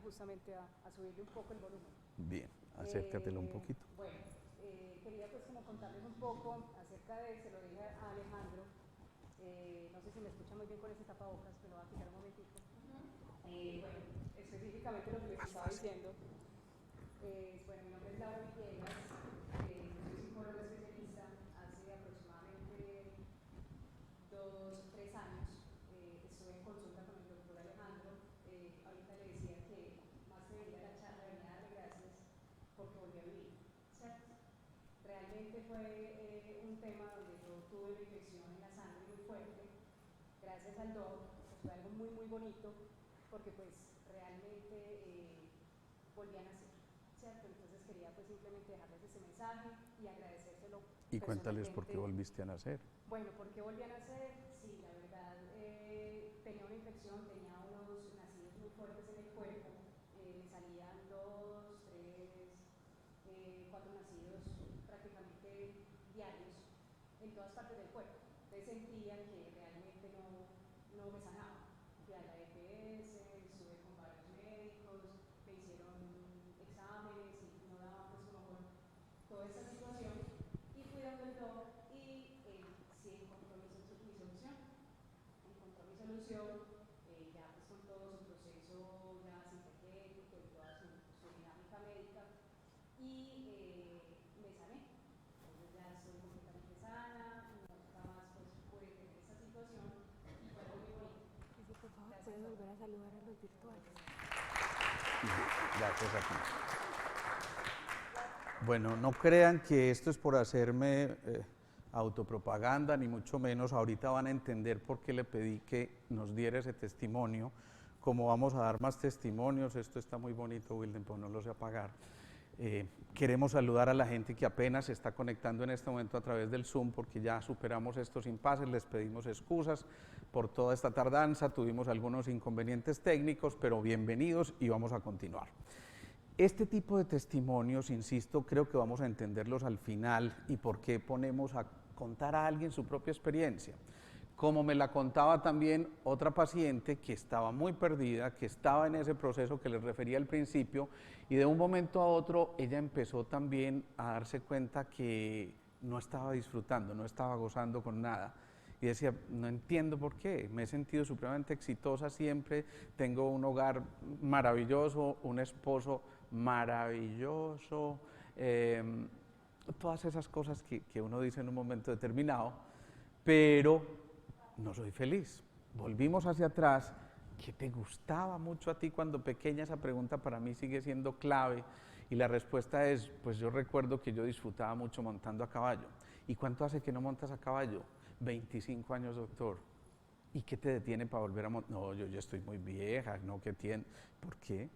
justamente a subirle un poco el volumen. Bien, acércatelo un poquito. Bueno, quería pues como contarles un poco acerca de, se lo dije a Alejandro, no sé si me escucha muy bien con este tapabocas, pero voy a quitar un momentico. Bueno, específicamente lo que les estaba diciendo, bueno, mi nombre es Laura Villegas, soy psicóloga especialista, hace aproximadamente 2 o 3 años estuve en consulta con el doctor Alejandro. Ahorita le decía que más que venir a la charla venía a darle gracias porque volví a vivir, ¿cierto? Realmente fue un tema donde yo tuve una infección en la sangre muy fuerte, gracias al doc, pues fue algo muy muy bonito porque pues realmente volví a nacer, ¿cierto? Entonces quería pues simplemente dejarles ese mensaje y agradecérselo. Y cuéntales por qué volviste a nacer. Bueno, ¿por qué volví a nacer? Sí, la verdad, tenía una infección, tenía unos nacidos muy fuertes en el cuerpo, me salían 2, 3, 4 nacidos prácticamente diarios en todas partes del cuerpo. Entonces sentía que realmente no me sanaba. Fui a la EPS, estuve con varios médicos, me hicieron exámenes y no daba pues como con toda esta situación. Y fui donde el doc y sí encontró mi solución. Encontró mi solución, ya pues con todo su proceso ya sintético y toda su dinámica médica, y me sané. Entonces ya estoy completamente sana, nunca más pues pude tener esta situación y fue algo muy bonito. Dice, por favor, puedes volver a saludar a los virtuales. Gracias a ti. Bueno, no crean que esto es por hacerme autopropaganda, ni mucho menos. Ahorita van a entender por qué le pedí que nos diera ese testimonio. Como vamos a dar más testimonios, esto está muy bonito, Wilden, pues no lo sé apagar. Queremos saludar a la gente que apenas se está conectando en este momento a través del Zoom, porque ya superamos estos impases, les pedimos excusas por toda esta tardanza, tuvimos algunos inconvenientes técnicos, pero bienvenidos y vamos a continuar. Este tipo de testimonios, insisto, creo que vamos a entenderlos al final y por qué ponemos a contar a alguien su propia experiencia. Como me la contaba también otra paciente que estaba muy perdida, que estaba en ese proceso que les refería al principio, y de un momento a otro ella empezó también a darse cuenta que no estaba disfrutando, no estaba gozando con nada. Y decía, no entiendo por qué, me he sentido supremamente exitosa siempre, tengo un hogar maravilloso, un esposo maravilloso, todas esas cosas que uno dice en un momento determinado, pero no soy feliz. Volvimos hacia atrás. ¿Qué te gustaba mucho a ti cuando pequeña? Esa pregunta para mí sigue siendo clave y la respuesta es, pues yo recuerdo que yo disfrutaba mucho montando a caballo. ¿Y cuánto hace que no montas a caballo? 25 años, doctor. ¿Y qué te detiene para volver a montar? No, yo ya estoy muy vieja, ¿no? ¿Qué tiene? ¿Por qué?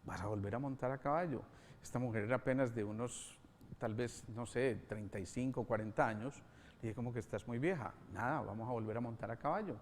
Vas a volver a montar a caballo. Esta mujer era apenas de unos, tal vez, no sé, 35, 40 años. Le dije, como que estás muy vieja. Nada, vamos a volver a montar a caballo.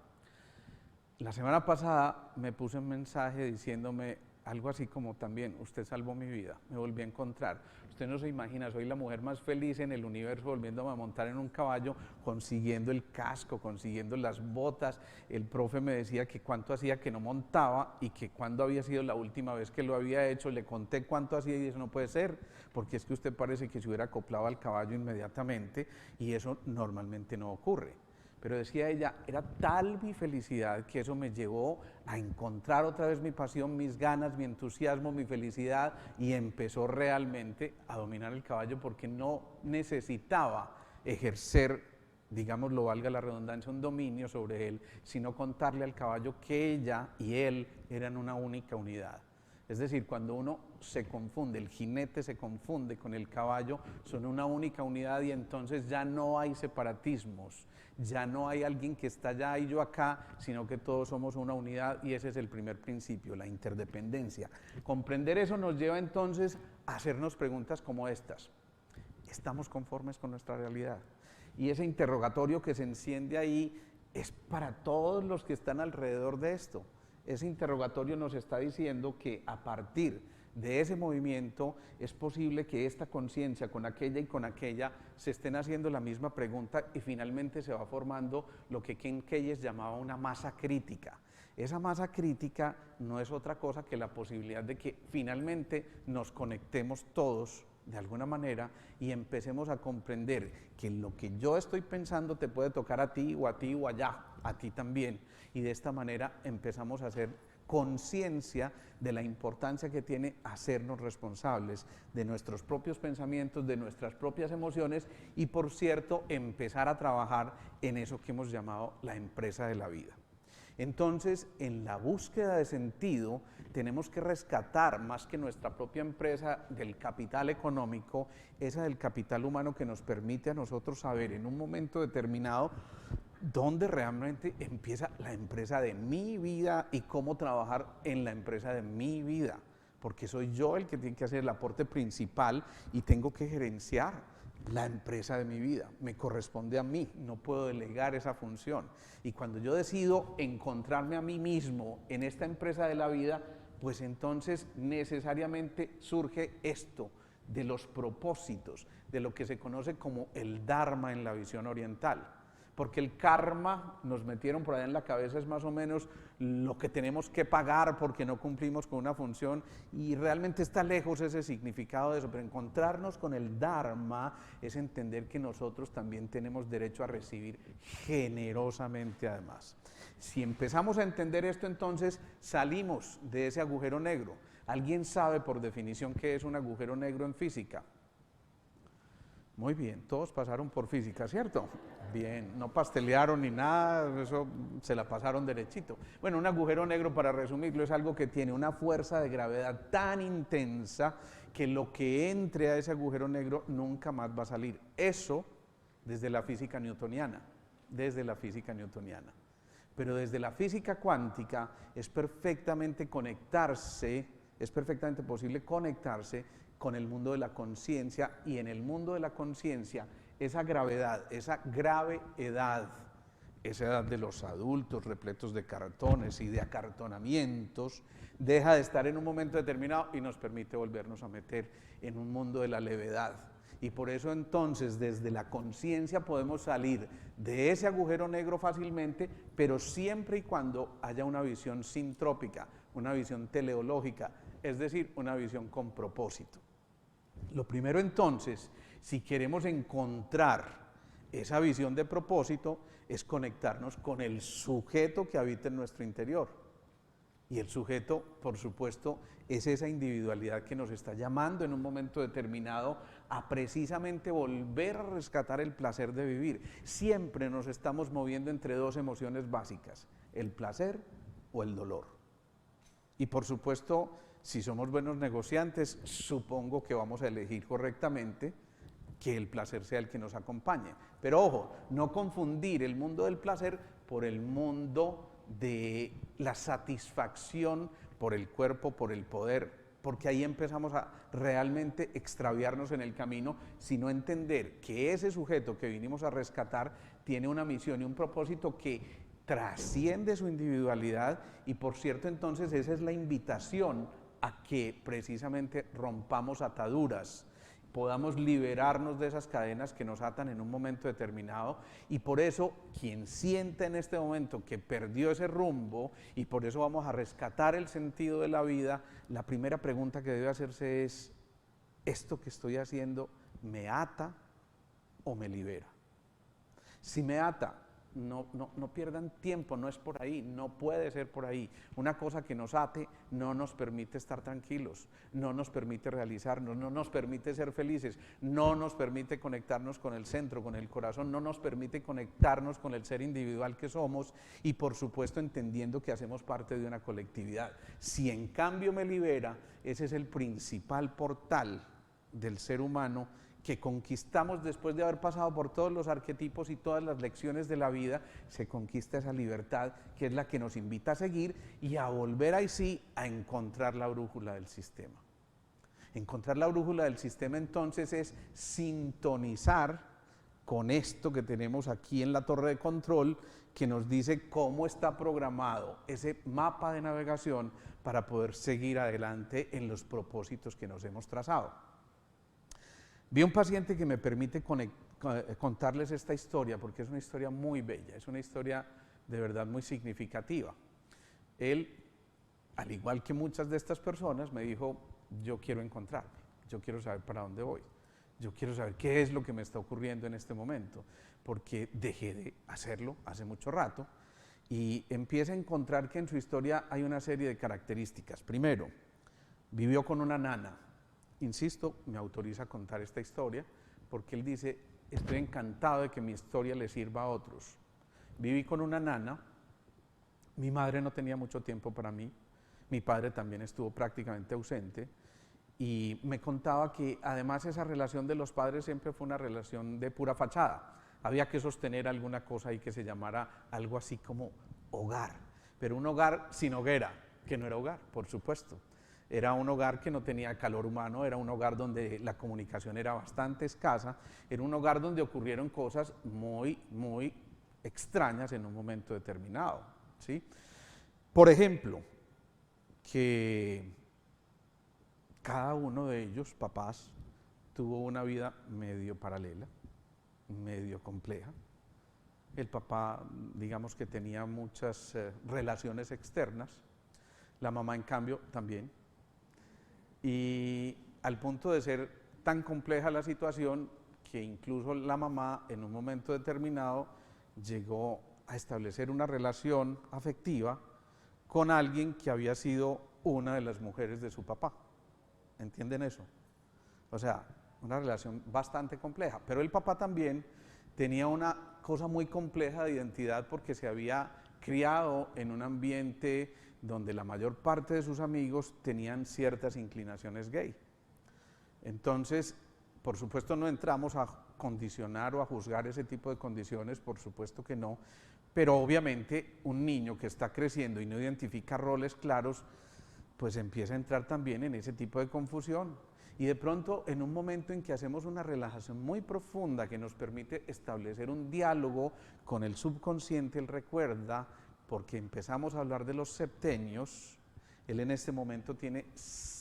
La semana pasada me puse un mensaje diciéndome algo así como también, usted salvó mi vida, me volví a encontrar. Usted no se imagina, soy la mujer más feliz en el universo volviéndome a montar en un caballo, consiguiendo el casco, consiguiendo las botas. El profe me decía que cuánto hacía que no montaba y que cuándo había sido la última vez que lo había hecho. Le conté cuánto hacía y eso no puede ser, porque es que usted parece que se hubiera acoplado al caballo inmediatamente y eso normalmente no ocurre. Pero decía ella, era tal mi felicidad que eso me llevó a encontrar otra vez mi pasión, mis ganas, mi entusiasmo, mi felicidad, y empezó realmente a dominar el caballo porque no necesitaba ejercer, digámoslo, valga la redundancia, un dominio sobre él, sino contarle al caballo que ella y él eran una única unidad. Es decir, cuando uno se confunde, el jinete se confunde con el caballo, son una única unidad y entonces ya no hay separatismos, ya no hay alguien que está allá y yo acá, sino que todos somos una unidad y ese es el primer principio, la interdependencia. Comprender eso nos lleva entonces a hacernos preguntas como estas. ¿Estamos conformes con nuestra realidad? Y ese interrogatorio que se enciende ahí es para todos los que están alrededor de esto. Ese interrogatorio nos está diciendo que a partir de ese movimiento es posible que esta conciencia con aquella y con aquella se estén haciendo la misma pregunta y finalmente se va formando lo que Ken Keyes llamaba una masa crítica. Esa masa crítica no es otra cosa que la posibilidad de que finalmente nos conectemos todos de alguna manera y empecemos a comprender que lo que yo estoy pensando te puede tocar a ti o allá, a ti también. Y de esta manera empezamos a hacer conciencia de la importancia que tiene hacernos responsables de nuestros propios pensamientos, de nuestras propias emociones y, por cierto, empezar a trabajar en eso que hemos llamado la empresa de la vida. Entonces, en la búsqueda de sentido, tenemos que rescatar más que nuestra propia empresa del capital económico, esa del capital humano que nos permite a nosotros saber en un momento determinado dónde realmente empieza la empresa de mi vida y cómo trabajar en la empresa de mi vida, porque soy yo el que tiene que hacer el aporte principal y tengo que gerenciar la empresa de mi vida, me corresponde a mí, no puedo delegar esa función. Y cuando yo decido encontrarme a mí mismo en esta empresa de la vida, pues entonces necesariamente surge esto de los propósitos, de lo que se conoce como el Dharma en la visión oriental. Porque el karma, nos metieron por allá en la cabeza, es más o menos lo que tenemos que pagar porque no cumplimos con una función, y realmente está lejos ese significado de eso, pero encontrarnos con el Dharma es entender que nosotros también tenemos derecho a recibir generosamente además. Si empezamos a entender esto, entonces salimos de ese agujero negro. ¿Alguien sabe por definición qué es un agujero negro en física? Muy bien, todos pasaron por física, ¿cierto? Bien, no pastelearon ni nada, eso se la pasaron derechito. Bueno, un agujero negro, para resumirlo, es algo que tiene una fuerza de gravedad tan intensa que lo que entre a ese agujero negro nunca más va a salir. Eso desde la física newtoniana, Pero desde la física cuántica es perfectamente posible conectarse con el mundo de la conciencia, y en el mundo de la conciencia esa gravedad, esa grave edad, esa edad de los adultos repletos de cartones y de acartonamientos, deja de estar en un momento determinado y nos permite volvernos a meter en un mundo de la levedad. Y por eso entonces desde la conciencia podemos salir de ese agujero negro fácilmente, pero siempre y cuando haya una visión sintrópica, una visión teleológica, es decir, una visión con propósito. Lo primero entonces, si queremos encontrar esa visión de propósito, es conectarnos con el sujeto que habita en nuestro interior. Y el sujeto, por supuesto, es esa individualidad que nos está llamando en un momento determinado a precisamente volver a rescatar el placer de vivir. Siempre nos estamos moviendo entre dos emociones básicas, el placer o el dolor. Y por supuesto, si somos buenos negociantes, supongo que vamos a elegir correctamente que el placer sea el que nos acompañe. Pero ojo, no confundir el mundo del placer por el mundo de la satisfacción por el cuerpo, por el poder, porque ahí empezamos a realmente extraviarnos en el camino, sino entender que ese sujeto que vinimos a rescatar tiene una misión y un propósito que trasciende su individualidad, y por cierto entonces esa es la invitación a que precisamente rompamos ataduras, podamos liberarnos de esas cadenas que nos atan en un momento determinado. Y por eso quien siente en este momento que perdió ese rumbo, y por eso vamos a rescatar el sentido de la vida, la primera pregunta que debe hacerse es: ¿esto que estoy haciendo me ata o me libera? Si me ata, no pierdan tiempo, no es por ahí, no puede ser por ahí. Una cosa que nos ate no nos permite estar tranquilos, no nos permite realizarnos, no nos permite ser felices, no nos permite conectarnos con el centro, con el corazón, no nos permite conectarnos con el ser individual que somos, y por supuesto entendiendo que hacemos parte de una colectividad. Si en cambio me libera, ese es el principal portal del ser humano que conquistamos después de haber pasado por todos los arquetipos y todas las lecciones de la vida. Se conquista esa libertad que es la que nos invita a seguir y a volver ahí sí a encontrar la brújula del sistema. Encontrar la brújula del sistema entonces es sintonizar con esto que tenemos aquí en la torre de control, que nos dice cómo está programado ese mapa de navegación para poder seguir adelante en los propósitos que nos hemos trazado. Vi un paciente que me permite contarles esta historia, porque es una historia muy bella, es una historia de verdad muy significativa. él, al igual que muchas de estas personas, me dijo, yo quiero encontrarme, yo quiero saber para dónde voy, yo quiero saber qué es lo que me está ocurriendo en este momento, porque dejé de hacerlo hace mucho rato, y empieza a encontrar que en su historia hay una serie de características. Primero, vivió con una nana. Insisto, me autoriza a contar esta historia, porque él dice, estoy encantado de que mi historia le sirva a otros. Viví con una nana, mi madre no tenía mucho tiempo para mí, mi padre también estuvo prácticamente ausente, y me contaba que además esa relación de los padres siempre fue una relación de pura fachada. Había que sostener alguna cosa ahí que se llamara algo así como hogar, pero un hogar sin hoguera, que no era hogar, por supuesto. Era un hogar que no tenía calor humano, era un hogar donde la comunicación era bastante escasa, era un hogar donde ocurrieron cosas muy, muy extrañas en un momento determinado, ¿sí? Por ejemplo, que cada uno de ellos, papás, tuvo una vida medio paralela, medio compleja. El papá, digamos que tenía muchas relaciones externas, la mamá en cambio también, y al punto de ser tan compleja la situación que incluso la mamá en un momento determinado llegó a establecer una relación afectiva con alguien que había sido una de las mujeres de su papá. ¿Entienden eso? O sea, una relación bastante compleja, pero el papá también tenía una cosa muy compleja de identidad porque se había criado en un ambiente donde la mayor parte de sus amigos tenían ciertas inclinaciones gay. Entonces, por supuesto no entramos a condicionar o a juzgar ese tipo de condiciones, por supuesto que no, pero obviamente un niño que está creciendo y no identifica roles claros, pues empieza a entrar también en ese tipo de confusión. Y de pronto, en un momento en que hacemos una relajación muy profunda que nos permite establecer un diálogo con el subconsciente, él recuerda, porque empezamos a hablar de los septenios, él en este momento tiene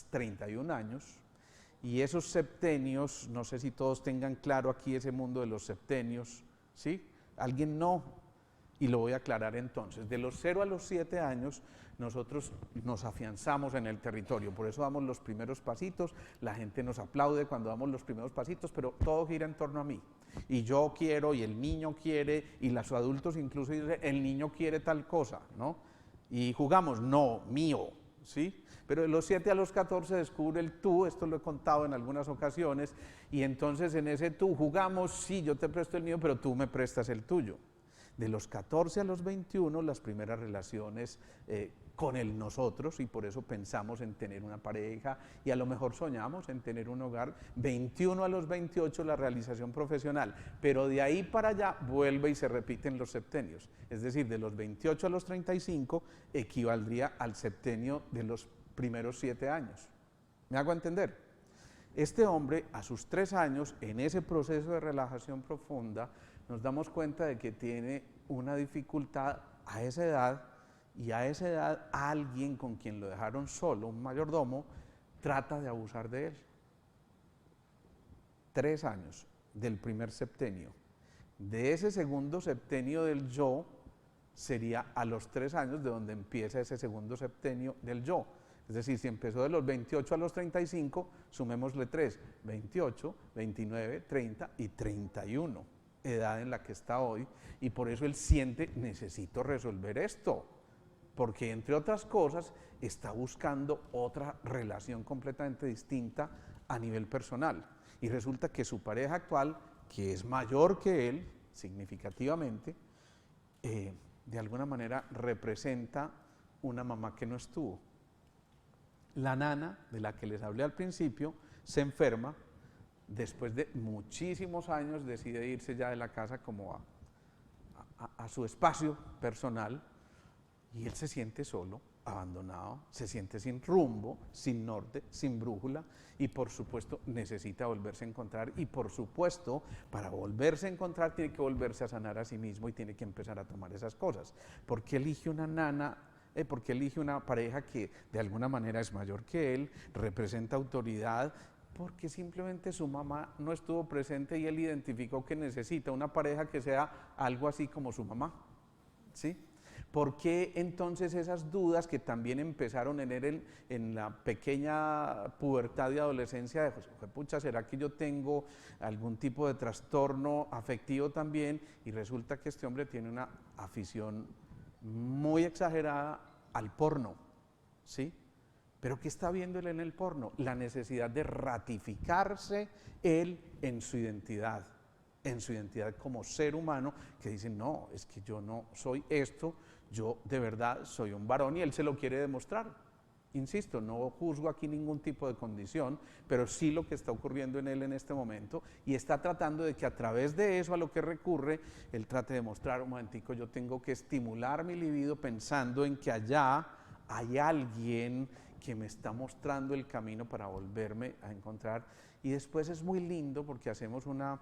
31 años, y esos septenios, no sé si todos tengan claro aquí ese mundo de los septenios, ¿sí? ¿Alguien no? Y lo voy a aclarar entonces. De los 0 a los 7 años, nosotros nos afianzamos en el territorio, por eso damos los primeros pasitos, la gente nos aplaude cuando damos los primeros pasitos, pero todo gira en torno a mí. Y yo quiero, y el niño quiere, y los adultos incluso dicen, el niño quiere tal cosa, ¿no? Y jugamos, no, mío, ¿sí? Pero de los 7 a los 14 descubre el tú, esto lo he contado en algunas ocasiones, y entonces en ese tú jugamos, sí, yo te presto el mío, pero tú me prestas el tuyo. De los 14 a los 21, las primeras relaciones con el nosotros, y por eso pensamos en tener una pareja, y a lo mejor soñamos en tener un hogar. 21 a los 28, la realización profesional, pero de ahí para allá vuelve y se repiten los septenios. Es decir, de los 28 a los 35 equivaldría al septenio de los primeros 7 años. ¿Me hago entender? Este hombre, a sus 3 años, en ese proceso de relajación profunda, nos damos cuenta de que tiene una dificultad a esa edad, y a esa edad alguien con quien lo dejaron solo, un mayordomo, trata de abusar de él. 3 años del primer septenio. De ese segundo septenio del yo, sería a los 3 años de donde empieza ese segundo septenio del yo. Es decir, si empezó de los 28 a los 35, sumémosle 3, 28, 29, 30 y 31. Edad en la que está hoy, y por eso él siente, necesito resolver esto, porque entre otras cosas está buscando otra relación completamente distinta a nivel personal, y resulta que su pareja actual, que es mayor que él significativamente, de alguna manera representa una mamá que no estuvo. La nana, de la que les hablé al principio, se enferma. Después de muchísimos años decide irse ya de la casa como a su espacio personal, y él se siente solo, abandonado, se siente sin rumbo, sin norte, sin brújula, y por supuesto necesita volverse a encontrar, y por supuesto para volverse a encontrar tiene que volverse a sanar a sí mismo y tiene que empezar a tomar esas cosas. ¿Por qué elige una nana? Porque elige una pareja que de alguna manera es mayor que él, representa autoridad? Porque simplemente su mamá no estuvo presente y él identificó que necesita una pareja que sea algo así como su mamá, ¿sí? ¿Por qué entonces esas dudas que también empezaron en la pequeña pubertad y adolescencia de, pucha, ¿será que yo tengo algún tipo de trastorno afectivo también? Y resulta que este hombre tiene una afición muy exagerada al porno, ¿sí? ¿Pero qué está viendo él en el porno? La necesidad de ratificarse él en su identidad como ser humano, que dice, no, es que yo no soy esto, yo de verdad soy un varón, y él se lo quiere demostrar. Insisto, no juzgo aquí ningún tipo de condición, pero sí lo que está ocurriendo en él en este momento, y está tratando de que a través de eso a lo que recurre, él trate de mostrar, un momentico, yo tengo que estimular mi libido pensando en que allá hay alguien que me está mostrando el camino para volverme a encontrar. Y después es muy lindo porque hacemos una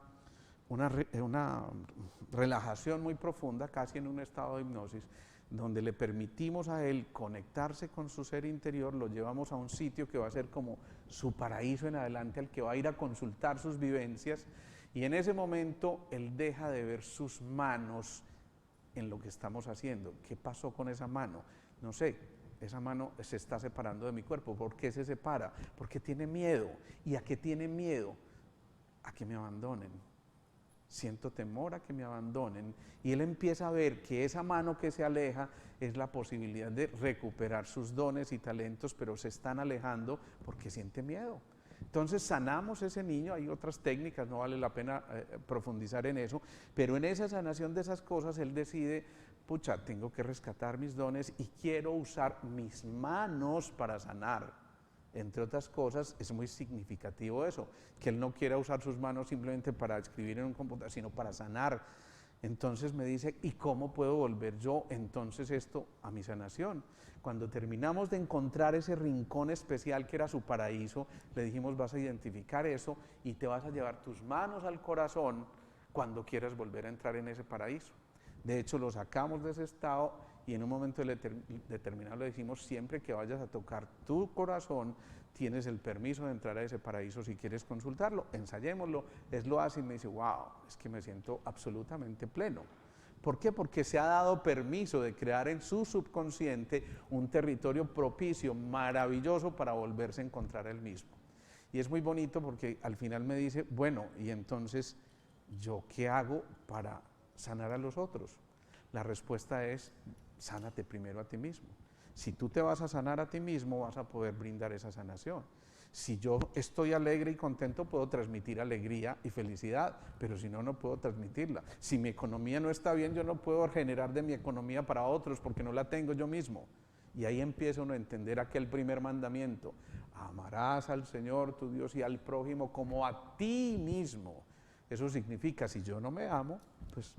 relajación muy profunda, casi en un estado de hipnosis, donde le permitimos a él conectarse con su ser interior, lo llevamos a un sitio que va a ser como su paraíso en adelante, al que va a ir a consultar sus vivencias, y en ese momento él deja de ver sus manos en lo que estamos haciendo. ¿Qué pasó con esa mano? No sé, esa mano se está separando de mi cuerpo. ¿Por qué se separa? Porque tiene miedo. ¿Y a qué tiene miedo? A que me abandonen. Siento temor a que me abandonen, y él empieza a ver que esa mano que se aleja es la posibilidad de recuperar sus dones y talentos, pero se están alejando porque siente miedo. Entonces sanamos ese niño, hay otras técnicas, no vale la pena profundizar en eso, pero en esa sanación de esas cosas él decide, pucha, tengo que rescatar mis dones y quiero usar mis manos para sanar. Entre otras cosas, es muy significativo eso, que él no quiera usar sus manos simplemente para escribir en un computador, sino para sanar. Entonces me dice, ¿y cómo puedo volver yo entonces esto a mi sanación? Cuando terminamos de encontrar ese rincón especial que era su paraíso, le dijimos, vas a identificar eso y te vas a llevar tus manos al corazón cuando quieras volver a entrar en ese paraíso. De hecho, lo sacamos de ese estado, y en un momento determinado le decimos, siempre que vayas a tocar tu corazón, tienes el permiso de entrar a ese paraíso si quieres consultarlo, ensayémoslo. Él lo hace y me dice, wow, es que me siento absolutamente pleno. ¿Por qué? Porque se ha dado permiso de crear en su subconsciente un territorio propicio, maravilloso, para volverse a encontrar él mismo. Y es muy bonito porque al final me dice, bueno, y entonces, ¿yo qué hago para sanar a los otros? La respuesta es, sánate primero a ti mismo. Si tú te vas a sanar a ti mismo, vas a poder brindar esa sanación. Si yo estoy alegre y contento, puedo transmitir alegría y felicidad, pero si no, no puedo transmitirla. Si mi economía no está bien, yo no puedo generar de mi economía para otros porque no la tengo yo mismo. Y ahí empieza uno a entender aquel primer mandamiento: amarás al Señor tu Dios y al prójimo como a ti mismo. Eso significa, si yo no me amo, pues,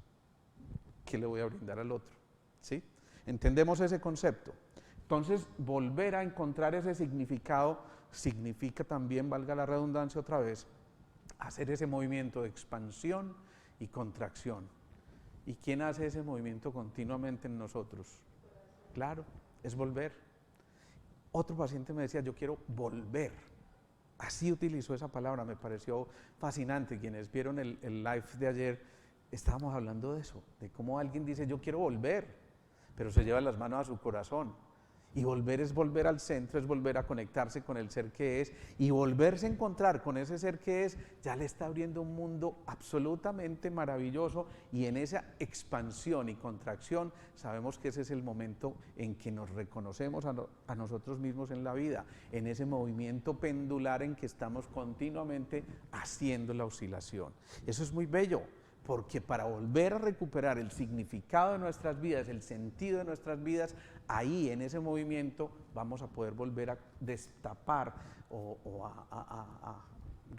¿qué le voy a brindar al otro? ¿Sí? ¿Entendemos ese concepto? Entonces, volver a encontrar ese significado significa también, valga la redundancia otra vez, hacer ese movimiento de expansión y contracción. ¿Y quién hace ese movimiento continuamente en nosotros? Claro, es volver. Otro paciente me decía, yo quiero volver. Así utilizó esa palabra, me pareció fascinante. Quienes vieron el live de ayer, estábamos hablando de eso, de cómo alguien dice, yo quiero volver, pero se lleva las manos a su corazón. Y volver es volver al centro, es volver a conectarse con el ser que es, y volverse a encontrar con ese ser que es, ya le está abriendo un mundo absolutamente maravilloso, y en esa expansión y contracción sabemos que ese es el momento en que nos reconocemos a nosotros mismos en la vida, en ese movimiento pendular en que estamos continuamente haciendo la oscilación. Eso es muy bello, porque para volver a recuperar el significado de nuestras vidas, el sentido de nuestras vidas, ahí en ese movimiento vamos a poder volver a destapar o a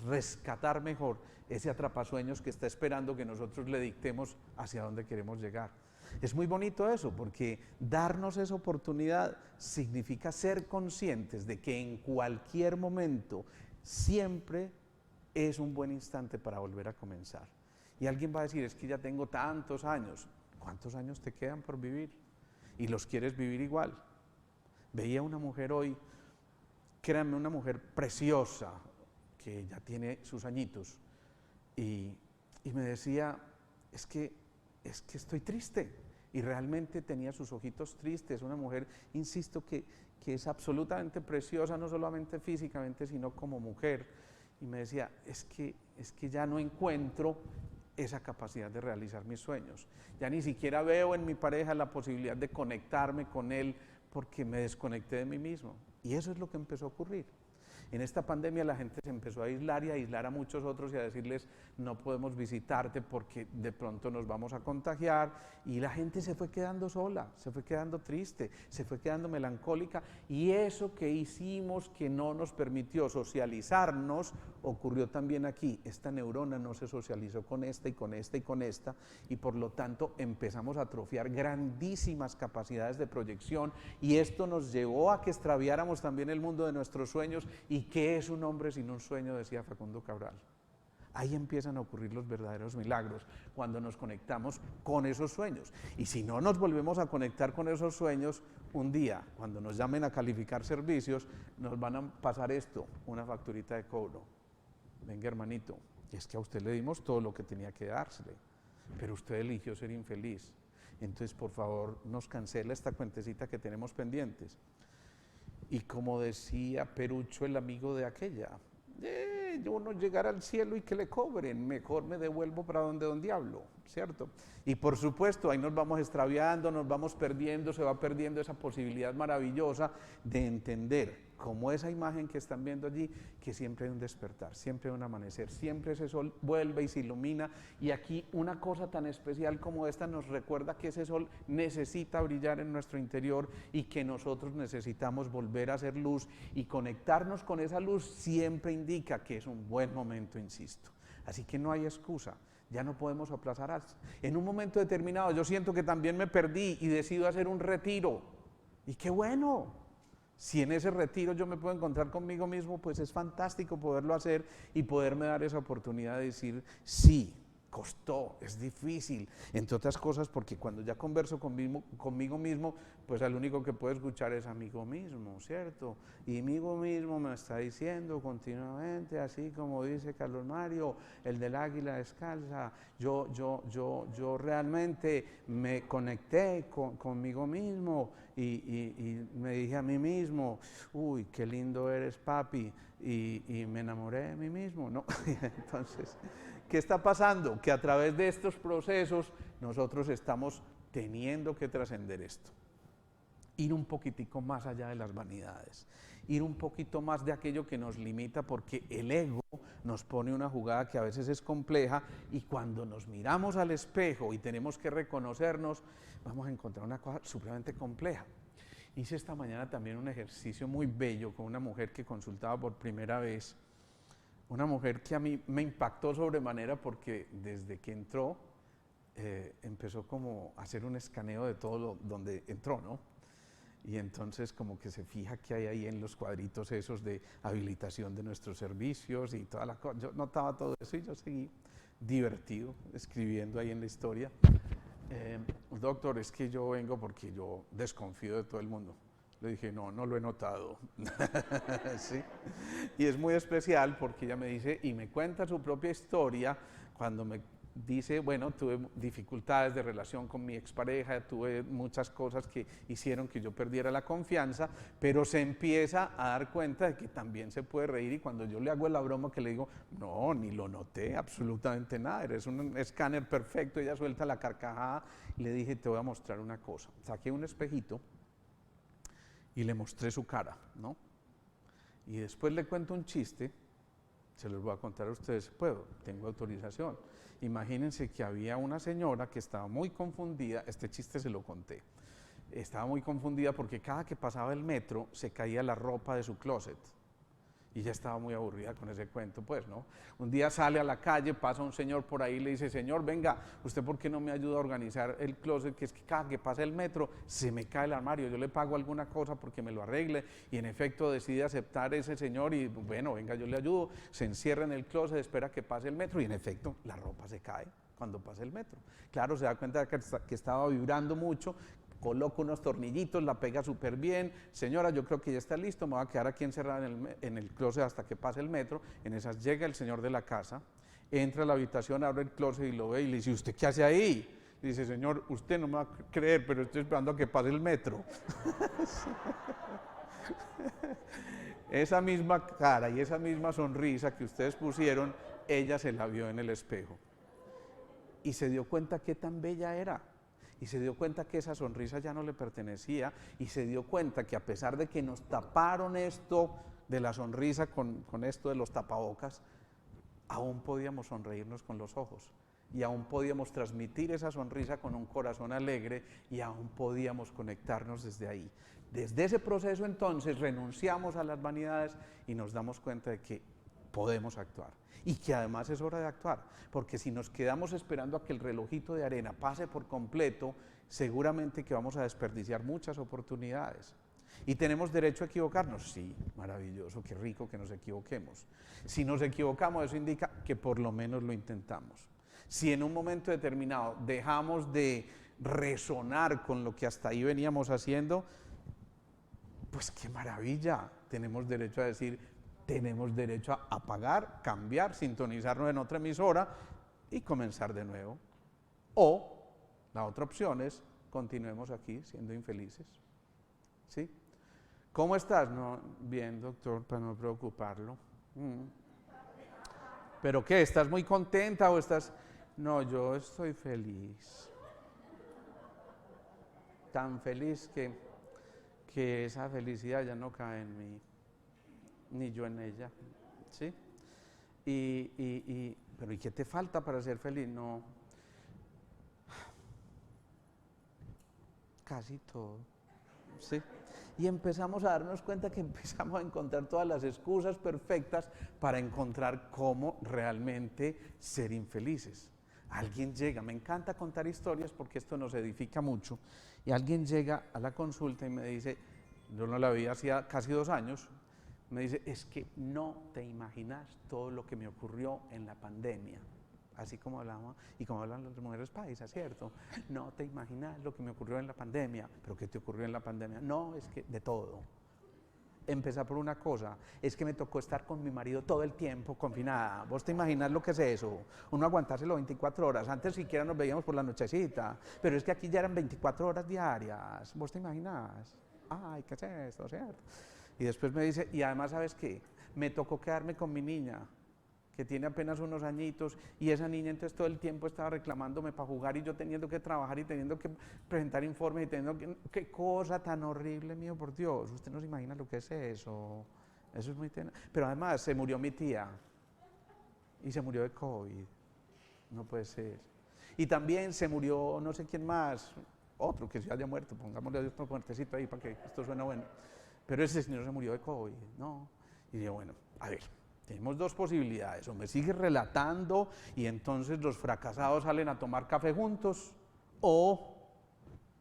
rescatar mejor ese atrapasueños que está esperando que nosotros le dictemos hacia dónde queremos llegar. Es muy bonito eso, porque darnos esa oportunidad significa ser conscientes de que en cualquier momento siempre es un buen instante para volver a comenzar. Y alguien va a decir, es que ya tengo tantos años. ¿Cuántos años te quedan por vivir? Y los quieres vivir igual. Veía una mujer hoy, créanme, una mujer preciosa, que ya tiene sus añitos, y me decía, es que estoy triste, y realmente tenía sus ojitos tristes, una mujer, insisto, que es absolutamente preciosa, no solamente físicamente, sino como mujer, y me decía, es que ya no encuentro esa capacidad de realizar mis sueños, ya ni siquiera veo en mi pareja la posibilidad de conectarme con él, porque me desconecté de mí mismo, y eso es lo que empezó a ocurrir. En esta pandemia la gente se empezó a aislar y a aislar a muchos otros y a decirles no podemos visitarte porque de pronto nos vamos a contagiar, y la gente se fue quedando sola, se fue quedando triste, se fue quedando melancólica, y eso que hicimos que no nos permitió socializarnos ocurrió también aquí. Esta neurona no se socializó con esta y con esta y con esta, y por lo tanto empezamos a atrofiar grandísimas capacidades de proyección, y esto nos llevó a que extraviáramos también el mundo de nuestros sueños. ¿Y qué es un hombre sin un sueño?, decía Facundo Cabral. Ahí empiezan a ocurrir los verdaderos milagros, cuando nos conectamos con esos sueños. Y si no nos volvemos a conectar con esos sueños, un día, cuando nos llamen a calificar servicios, nos van a pasar esto, una facturita de cobro. Venga, hermanito, es que a usted le dimos todo lo que tenía que dársele, pero usted eligió ser infeliz. Entonces, por favor, nos cancela esta cuentecita que tenemos pendientes. Y como decía Perucho, el amigo de aquella, yo no llegar al cielo y que le cobren, mejor me devuelvo para donde don diablo, ¿cierto? Y por supuesto, ahí nos vamos extraviando, nos vamos perdiendo, se va perdiendo esa posibilidad maravillosa de entender, como esa imagen que están viendo allí, que siempre hay un despertar, siempre hay un amanecer, siempre ese sol vuelve y se ilumina, y aquí una cosa tan especial como esta nos recuerda que ese sol necesita brillar en nuestro interior y que nosotros necesitamos volver a hacer luz, y conectarnos con esa luz siempre indica que es un buen momento, insisto. Así que no hay excusa, ya no podemos aplazar. En un momento determinado yo siento que también me perdí y decido hacer un retiro, y qué bueno. Si en ese retiro yo me puedo encontrar conmigo mismo, pues es fantástico poderlo hacer y poderme dar esa oportunidad de decir, sí, costó, es difícil, entre otras cosas porque cuando ya converso conmigo mismo, pues al único que puedo escuchar es amigo mismo, ¿cierto? Y amigo mismo me está diciendo continuamente, así como dice Carlos Mario, el del águila descalza, yo realmente me conecté conmigo mismo y me dije a mí mismo, uy, qué lindo eres, papi, y me enamoré de mí mismo, ¿no? Entonces, ¿qué está pasando? Que a través de estos procesos nosotros estamos teniendo que trascender esto, ir un poquitico más allá de las vanidades, ir un poquito más de aquello que nos limita, porque el ego nos pone una jugada que a veces es compleja, y cuando nos miramos al espejo y tenemos que reconocernos, vamos a encontrar una cosa supremamente compleja. Hice esta mañana también un ejercicio muy bello con una mujer que consultaba por primera vez, una mujer que a mí me impactó sobremanera porque desde que entró empezó como a hacer un escaneo de todo donde entró, ¿no? Y entonces como que se fija qué hay ahí en los cuadritos esos de habilitación de nuestros servicios y toda la cosa. Yo notaba todo eso y yo seguí divertido escribiendo ahí en la historia. Doctor, es que yo vengo porque yo desconfío de todo el mundo. Le dije, no lo he notado. ¿Sí? Y es muy especial porque ella me dice, y me cuenta su propia historia, cuando me dice, bueno, tuve dificultades de relación con mi expareja, tuve muchas cosas que hicieron que yo perdiera la confianza, pero se empieza a dar cuenta de que también se puede reír, y cuando yo le hago la broma que le digo, no, ni lo noté, absolutamente nada, eres un escáner perfecto, ella suelta la carcajada, y le dije, te voy a mostrar una cosa. Saqué un espejito y le mostré su cara, ¿no? Y después le cuento un chiste, se los voy a contar a ustedes, puedo, tengo autorización. Imagínense que había una señora que estaba muy confundida, este chiste se lo conté, estaba muy confundida porque cada que pasaba el metro se caía la ropa de su closet. Y ya estaba muy aburrida con ese cuento, pues, ¿no? Un día sale a la calle, pasa un señor por ahí y le dice, señor, venga, ¿usted por qué no me ayuda a organizar el closet? Que es que cada que pasa el metro se me cae el armario, yo le pago alguna cosa porque me lo arregle. Y en efecto decide aceptar ese señor y, bueno, venga, yo le ayudo, se encierra en el closet, espera que pase el metro y en efecto la ropa se cae cuando pasa el metro. Claro, se da cuenta que estaba vibrando mucho, coloca unos tornillitos, la pega súper bien, señora, yo creo que ya está listo, me voy a quedar aquí encerrada en el closet hasta que pase el metro. En esas llega el señor de la casa, entra a la habitación, abre el closet y lo ve y le dice, ¿usted qué hace ahí? Dice, Señor, usted no me va a creer, pero estoy esperando a que pase el metro. Esa misma cara y esa misma sonrisa que ustedes pusieron, ella se la vio en el espejo. Y se dio cuenta qué tan bella era. Y se dio cuenta que esa sonrisa ya no le pertenecía. Y se dio cuenta que a pesar de que nos taparon esto de la sonrisa con esto de los tapabocas, aún podíamos sonreírnos con los ojos. Y aún podíamos transmitir esa sonrisa con un corazón alegre y aún podíamos conectarnos desde ahí. Desde ese proceso entonces renunciamos a las vanidades y nos damos cuenta de que podemos actuar y que además es hora de actuar, porque si nos quedamos esperando a que el relojito de arena pase por completo, seguramente que vamos a desperdiciar muchas oportunidades. ¿Y tenemos derecho a equivocarnos? Sí, maravilloso, qué rico que nos equivoquemos. Si nos equivocamos, eso indica que por lo menos lo intentamos. Si en un momento determinado dejamos de resonar con lo que hasta ahí veníamos haciendo, pues qué maravilla, tenemos derecho a decir, tenemos derecho a apagar, cambiar, sintonizarnos en otra emisora y comenzar de nuevo. O la otra opción es, continuemos aquí siendo infelices. ¿Sí? ¿Cómo estás? No, bien, doctor, para no preocuparlo. ¿Pero qué? ¿Estás muy contenta o estás...? No, yo estoy feliz. Tan feliz que esa felicidad ya no cae en mí, ni yo en ella, ¿sí? Pero ¿y qué te falta para ser feliz? No, casi todo, ¿sí? Y empezamos a darnos cuenta que empezamos a encontrar todas las excusas perfectas para encontrar cómo realmente ser infelices. Alguien llega, me encanta contar historias porque esto nos edifica mucho, y alguien llega a la consulta y me dice, yo no la vi hacía casi 2 años, me dice, es que no te imaginas todo lo que me ocurrió en la pandemia, así como hablamos, y como hablan las mujeres paisas, ¿cierto? No te imaginas lo que me ocurrió en la pandemia. ¿Pero qué te ocurrió en la pandemia? No, es que de todo. Empezar por una cosa, es que me tocó estar con mi marido todo el tiempo confinada. ¿Vos te imaginas lo que es eso? Uno aguantárselo 24 horas, antes siquiera nos veíamos por la nochecita, pero es que aquí ya eran 24 horas diarias. ¿Vos te imaginas? Ay, ¿qué es esto, cierto? Y después me dice, y además, ¿sabes qué? Me tocó quedarme con mi niña, que tiene apenas unos añitos, y esa niña entonces todo el tiempo estaba reclamándome para jugar y yo teniendo que trabajar y teniendo que presentar informes y teniendo que... ¡Qué cosa tan horrible, mío, por Dios! Usted no se imagina lo que es eso. Eso es muy tenaz. Pero además se murió mi tía y se murió de COVID. No puede ser. Y también se murió no sé quién más, otro que se haya muerto, pongámosle otro muertecito ahí para que esto suene bueno. Pero ese señor se murió de COVID, ¿no? Y yo, bueno, a ver, tenemos 2 posibilidades, o me sigues relatando y entonces los fracasados salen a tomar café juntos, o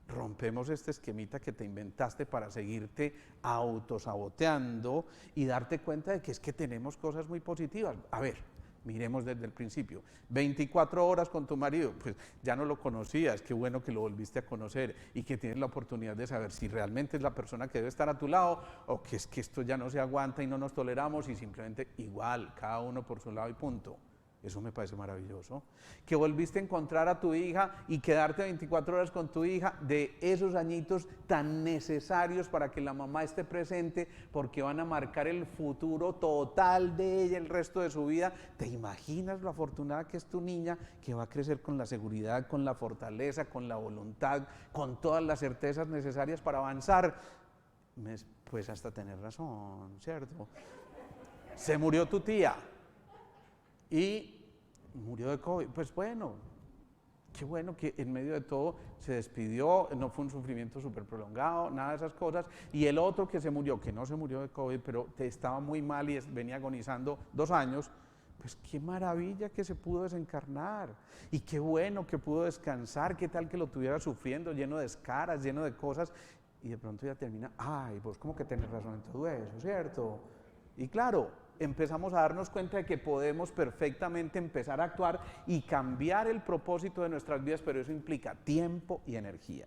rompemos este esquemita que te inventaste para seguirte autosaboteando y darte cuenta de que es que tenemos cosas muy positivas. A ver, miremos desde el principio. 24 horas con tu marido, pues ya no lo conocías, qué bueno que lo volviste a conocer y que tienes la oportunidad de saber si realmente es la persona que debe estar a tu lado o que es que esto ya no se aguanta y no nos toleramos y simplemente igual, cada uno por su lado y punto. Eso me parece maravilloso. Que volviste a encontrar a tu hija y quedarte 24 horas con tu hija de esos añitos tan necesarios para que la mamá esté presente porque van a marcar el futuro total de ella el resto de su vida. ¿Te imaginas lo afortunada que es tu niña, que va a crecer con la seguridad, con la fortaleza, con la voluntad, con todas las certezas necesarias para avanzar? Pues hasta tener razón, ¿cierto? Se murió tu tía y murió de COVID. Pues bueno, qué bueno que en medio de todo se despidió, no fue un sufrimiento súper prolongado, nada de esas cosas. Y el otro que se murió, que no se murió de COVID, pero estaba muy mal y venía agonizando 2 años, pues qué maravilla que se pudo desencarnar. Y qué bueno que pudo descansar, qué tal que lo tuviera sufriendo, lleno de escaras, lleno de cosas, y de pronto ya termina, ay, vos como que tenés razón en todo eso, ¿cierto? Y claro, empezamos a darnos cuenta de que podemos perfectamente empezar a actuar y cambiar el propósito de nuestras vidas, pero eso implica tiempo y energía.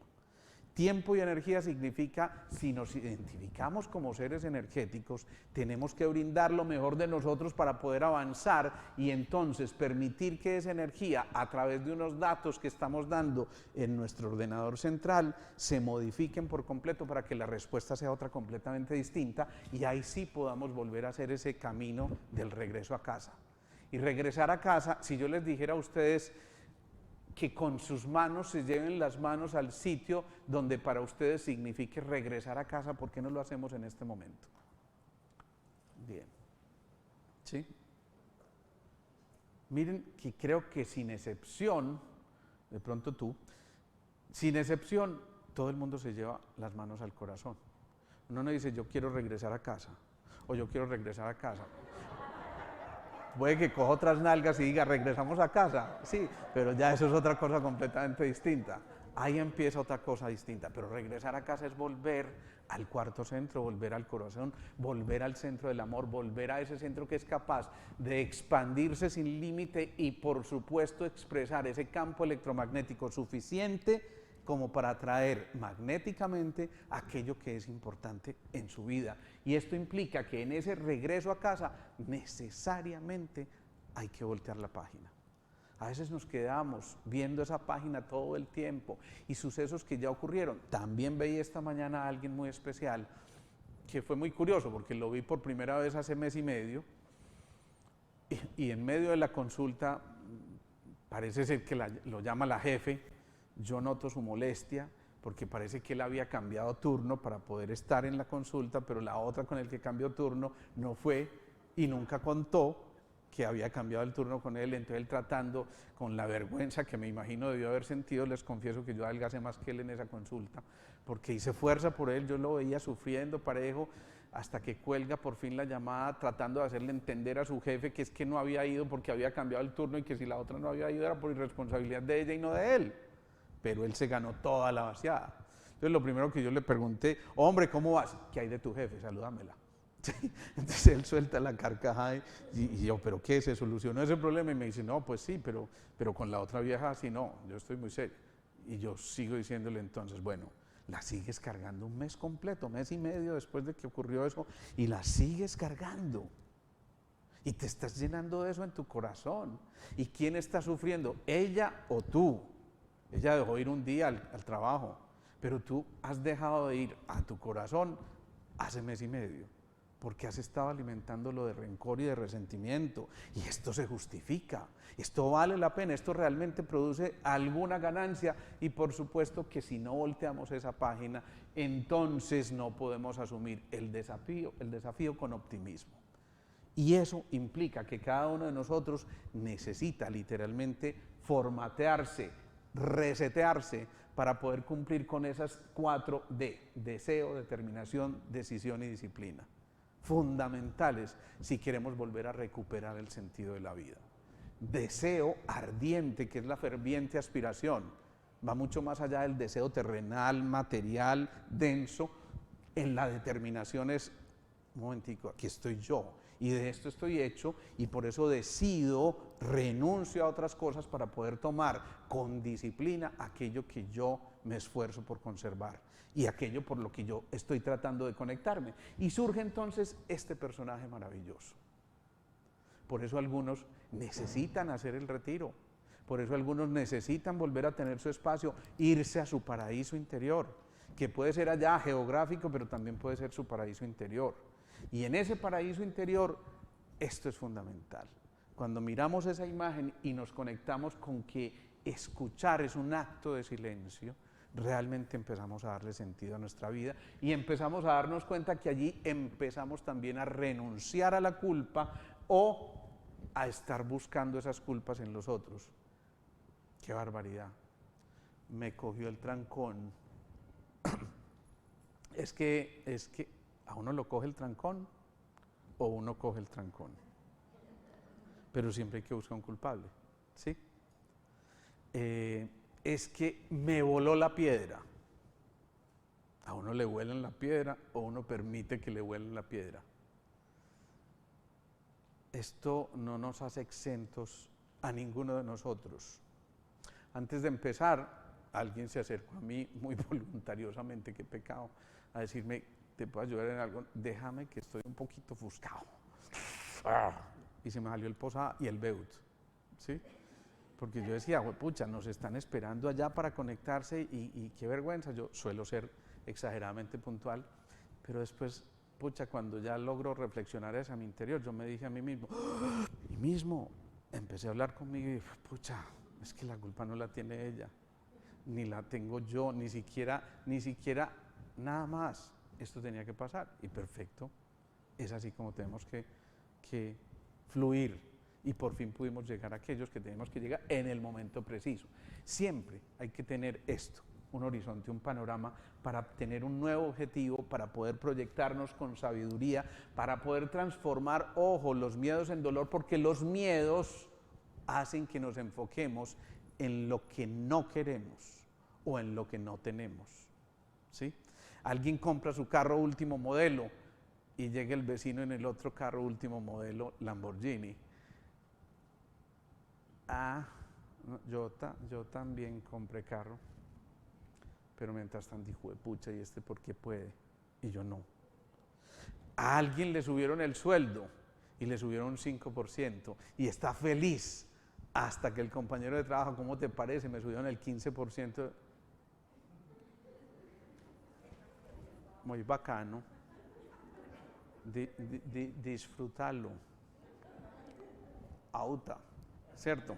Tiempo y energía significa, si nos identificamos como seres energéticos, tenemos que brindar lo mejor de nosotros para poder avanzar y entonces permitir que esa energía, a través de unos datos que estamos dando en nuestro ordenador central, se modifiquen por completo para que la respuesta sea otra completamente distinta y ahí sí podamos volver a hacer ese camino del regreso a casa. Y regresar a casa, si yo les dijera a ustedes que con sus manos se lleven las manos al sitio donde para ustedes signifique regresar a casa, ¿por qué no lo hacemos en este momento? Bien. ¿Sí? Miren que creo que sin excepción, de pronto tú, sin excepción, todo el mundo se lleva las manos al corazón. Uno no dice, yo quiero regresar a casa, o yo quiero regresar a casa. Puede que coja otras nalgas y diga, regresamos a casa, sí, pero ya eso es otra cosa completamente distinta. Ahí empieza otra cosa distinta, pero regresar a casa es volver al cuarto centro, volver al corazón, volver al centro del amor, volver a ese centro que es capaz de expandirse sin límite y por supuesto expresar ese campo electromagnético suficiente como para atraer magnéticamente aquello que es importante en su vida. Y esto implica que en ese regreso a casa necesariamente hay que voltear la página. A veces nos quedamos viendo esa página todo el tiempo y sucesos que ya ocurrieron. También veí esta mañana a alguien muy especial que fue muy curioso porque lo vi por primera vez hace mes y medio y en medio de la consulta parece ser que lo llama la jefe. Yo noto su molestia porque parece que él había cambiado turno para poder estar en la consulta, pero la otra con el que cambió turno no fue y nunca contó que había cambiado el turno con él. Entonces él, tratando con la vergüenza que me imagino debió haber sentido, les confieso que yo adelgacé más que él en esa consulta, porque hice fuerza por él, yo lo veía sufriendo parejo, hasta que cuelga por fin la llamada tratando de hacerle entender a su jefe que es que no había ido porque había cambiado el turno y que si la otra no había ido era por irresponsabilidad de ella y no de él. Pero él se ganó toda la vaciada. Entonces lo primero que yo le pregunté, hombre, ¿cómo vas? ¿Qué hay de tu jefe? Salúdamela. Entonces él suelta la carcajada y yo, ¿pero qué? ¿Se solucionó ese problema? Y me dice, no, pues sí, pero con la otra vieja así no, yo estoy muy serio. Y yo sigo diciéndole entonces, bueno, la sigues cargando un mes completo, mes y medio después de que ocurrió eso, y la sigues cargando. Y te estás llenando de eso en tu corazón. ¿Y quién está sufriendo? ¿Ella o tú? Ella dejó ir un día al trabajo, pero tú has dejado de ir a tu corazón hace mes y medio, porque has estado alimentándolo de rencor y de resentimiento, y esto se justifica, esto vale la pena, esto realmente produce alguna ganancia, y por supuesto que si no volteamos esa página, entonces no podemos asumir el desafío con optimismo. Y eso implica que cada uno de nosotros necesita literalmente formatearse, resetearse para poder cumplir con esas 4D: deseo, determinación, decisión y disciplina, fundamentales si queremos volver a recuperar el sentido de la vida. Deseo ardiente, que es la ferviente aspiración, va mucho más allá del deseo terrenal, material, denso. En la determinación es, un momentico, aquí estoy yo, y de esto estoy hecho, y por eso decido, renuncio a otras cosas para poder tomar con disciplina aquello que yo me esfuerzo por conservar y aquello por lo que yo estoy tratando de conectarme. Y surge entonces este personaje maravilloso. Por eso algunos necesitan hacer el retiro, por eso algunos necesitan volver a tener su espacio, irse a su paraíso interior, que puede ser allá geográfico, pero también puede ser su paraíso interior. Y en ese paraíso interior, esto es fundamental. Cuando miramos esa imagen y nos conectamos con que escuchar es un acto de silencio, realmente empezamos a darle sentido a nuestra vida y empezamos a darnos cuenta que allí empezamos también a renunciar a la culpa o a estar buscando esas culpas en los otros. ¡Qué barbaridad! Me cogió el trancón. Es que a uno lo coge el trancón o uno coge el trancón. Pero siempre hay que buscar un culpable, ¿sí? Es que me voló la piedra. A uno le vuelan la piedra o uno permite que le vuelen la piedra. Esto no nos hace exentos a ninguno de nosotros. Antes de empezar, alguien se acercó a mí muy voluntariosamente, qué pecado, a decirme, ¿te puedo ayudar en algo? Déjame que estoy un poquito ofuscado. Y se me salió el Posada y el Beut, ¿sí? Porque yo decía, pucha, nos están esperando allá para conectarse y qué vergüenza, yo suelo ser exageradamente puntual, pero después, pucha, cuando ya logro reflexionar hacia mi interior, yo me dije a mí mismo, y mismo empecé a hablar conmigo y dije, pucha, es que la culpa no la tiene ella, ni la tengo yo, ni siquiera nada más, esto tenía que pasar, y perfecto, es así como tenemos que fluir. Y por fin pudimos llegar a aquellos que tenemos que llegar en el momento preciso. Siempre hay que tener esto, un horizonte, un panorama, para tener un nuevo objetivo, para poder proyectarnos con sabiduría, para poder transformar, ojo, los miedos en dolor, porque los miedos hacen que nos enfoquemos en lo que no queremos o en lo que no tenemos, ¿sí? Alguien compra su carro último modelo y llega el vecino en el otro carro último modelo Lamborghini. Yo también compré carro, pero mientras tanto hijo de pucha, ¿y este por qué puede? Y yo no. A alguien le subieron el sueldo y le subieron un 5% y está feliz hasta que el compañero de trabajo, ¿cómo te parece? Me subieron el 15%. Muy bacano. Disfrútalo. Auta. ¿Cierto?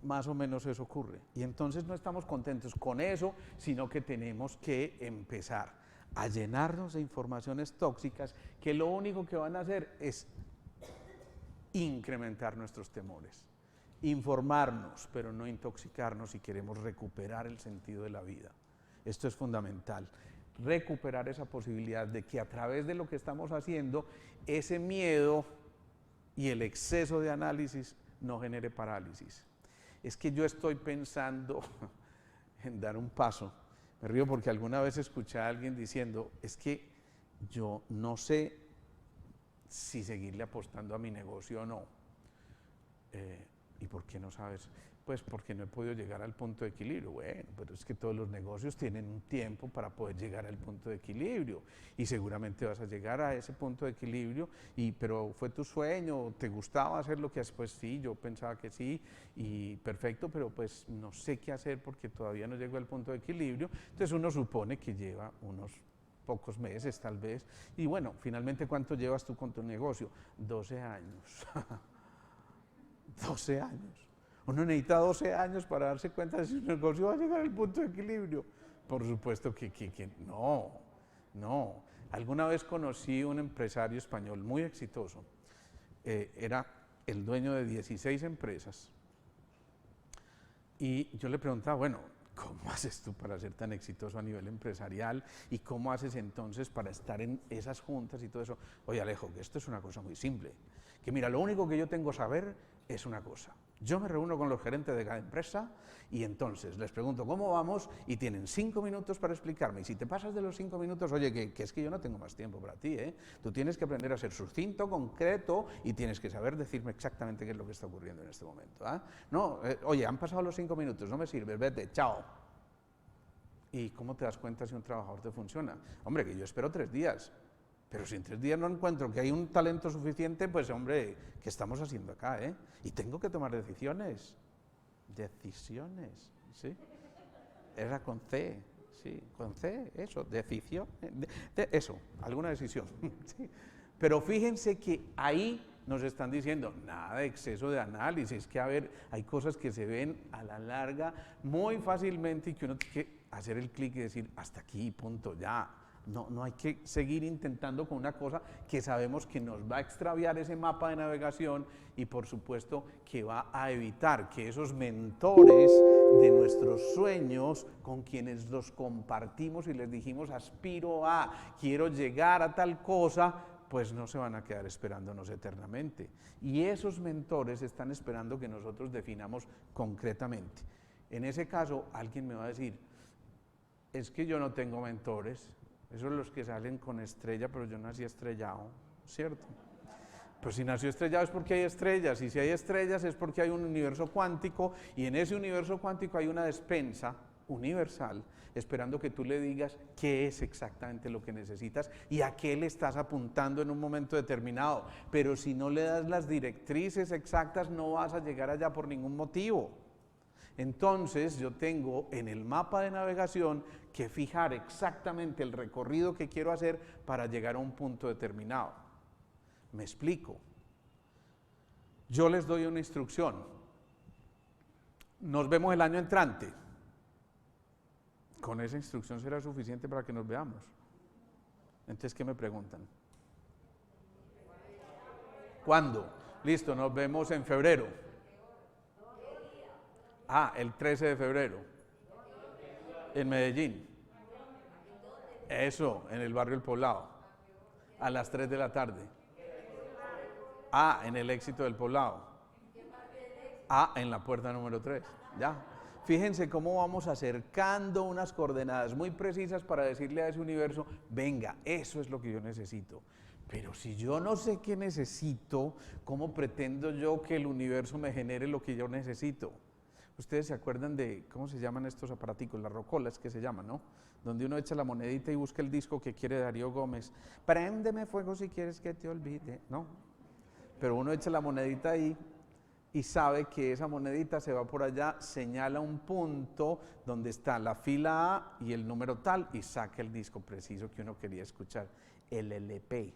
Más o menos eso ocurre. Y entonces no estamos contentos con eso, sino que tenemos que empezar a llenarnos de informaciones tóxicas que lo único que van a hacer es incrementar nuestros temores. Informarnos, pero no intoxicarnos si queremos recuperar el sentido de la vida. Esto es fundamental. Recuperar esa posibilidad de que a través de lo que estamos haciendo, ese miedo y el exceso de análisis no genere parálisis. Es que yo estoy pensando en dar un paso. Me río porque alguna vez escuché a alguien diciendo, es que yo no sé si seguirle apostando a mi negocio o no. ¿Y por qué no sabes? Pues porque no he podido llegar al punto de equilibrio. Bueno, pero es que todos los negocios tienen un tiempo para poder llegar al punto de equilibrio y seguramente vas a llegar a ese punto de equilibrio, pero fue tu sueño, te gustaba hacer lo que haces, pues sí, yo pensaba que sí y perfecto, pero pues no sé qué hacer porque todavía no llego al punto de equilibrio. Entonces uno supone que lleva unos pocos meses tal vez y bueno, finalmente ¿cuánto llevas tú con tu negocio? 12 años. 12 años. Uno necesita 12 años para darse cuenta de si su negocio va a llegar al punto de equilibrio. Por supuesto que no. Alguna vez conocí un empresario español muy exitoso. Era el dueño de 16 empresas. Y yo le preguntaba, bueno, ¿cómo haces tú para ser tan exitoso a nivel empresarial? ¿Y cómo haces entonces para estar en esas juntas y todo eso? Oye, Alejo, que esto es una cosa muy simple. Que mira, lo único que yo tengo que saber es una cosa. Yo me reúno con los gerentes de cada empresa y entonces les pregunto cómo vamos y tienen 5 minutos para explicarme. Y si te pasas de los 5 minutos, oye, que es que yo no tengo más tiempo para ti, ¿eh? Tú tienes que aprender a ser sucinto, concreto y tienes que saber decirme exactamente qué es lo que está ocurriendo en este momento. No, oye, han pasado los 5 minutos, no me sirves, vete, chao. ¿Y cómo te das cuenta si un trabajador te funciona? Hombre, que yo espero 3 días. Pero si en 3 días no encuentro que hay un talento suficiente, pues hombre, ¿qué estamos haciendo acá, Y tengo que tomar decisiones. Decisiones, ¿sí? Era con C, sí, con C, eso, decisión, eso, alguna decisión, ¿sí? Pero fíjense que ahí nos están diciendo, nada de exceso de análisis, que a ver, hay cosas que se ven a la larga muy fácilmente y que uno tiene que hacer el clic y decir, hasta aquí, punto, ya. No hay que seguir intentando con una cosa que sabemos que nos va a extraviar ese mapa de navegación y por supuesto que va a evitar que esos mentores de nuestros sueños con quienes los compartimos y les dijimos aspiro a, quiero llegar a tal cosa, pues no se van a quedar esperándonos eternamente. Y esos mentores están esperando que nosotros definamos concretamente. En ese caso, alguien me va a decir, es que yo no tengo mentores. Esos son los que salen con estrella, pero yo nací estrellado, ¿cierto? Pues si nació estrellado es porque hay estrellas, y si hay estrellas es porque hay un universo cuántico, y en ese universo cuántico hay una despensa universal, esperando que tú le digas qué es exactamente lo que necesitas y a qué le estás apuntando en un momento determinado. Pero si no le das las directrices exactas, no vas a llegar allá por ningún motivo. Entonces yo tengo en el mapa de navegación que fijar exactamente el recorrido que quiero hacer para llegar a un punto determinado. Me explico. Yo les doy una instrucción. Nos vemos el año entrante. Con esa instrucción será suficiente para que nos veamos. Entonces, ¿qué me preguntan? ¿Cuándo? Listo, nos vemos en febrero. El 13 de febrero. En Medellín. Eso, en el barrio El Poblado. A las 3 de la tarde. En el Éxito del Poblado. En la puerta número 3. Ya. Fíjense cómo vamos acercando unas coordenadas muy precisas para decirle a ese universo, venga, eso es lo que yo necesito. Pero si yo no sé qué necesito, ¿cómo pretendo yo que el universo me genere lo que yo necesito? Ustedes se acuerdan de, ¿cómo se llaman estos aparaticos? Las rocolas que se llaman, ¿no? Donde uno echa la monedita y busca el disco que quiere Darío Gómez. Préndeme fuego si quieres que te olvide, ¿no? Pero uno echa la monedita ahí y sabe que esa monedita se va por allá, señala un punto donde está la fila A y el número tal y saca el disco preciso que uno quería escuchar, el LP.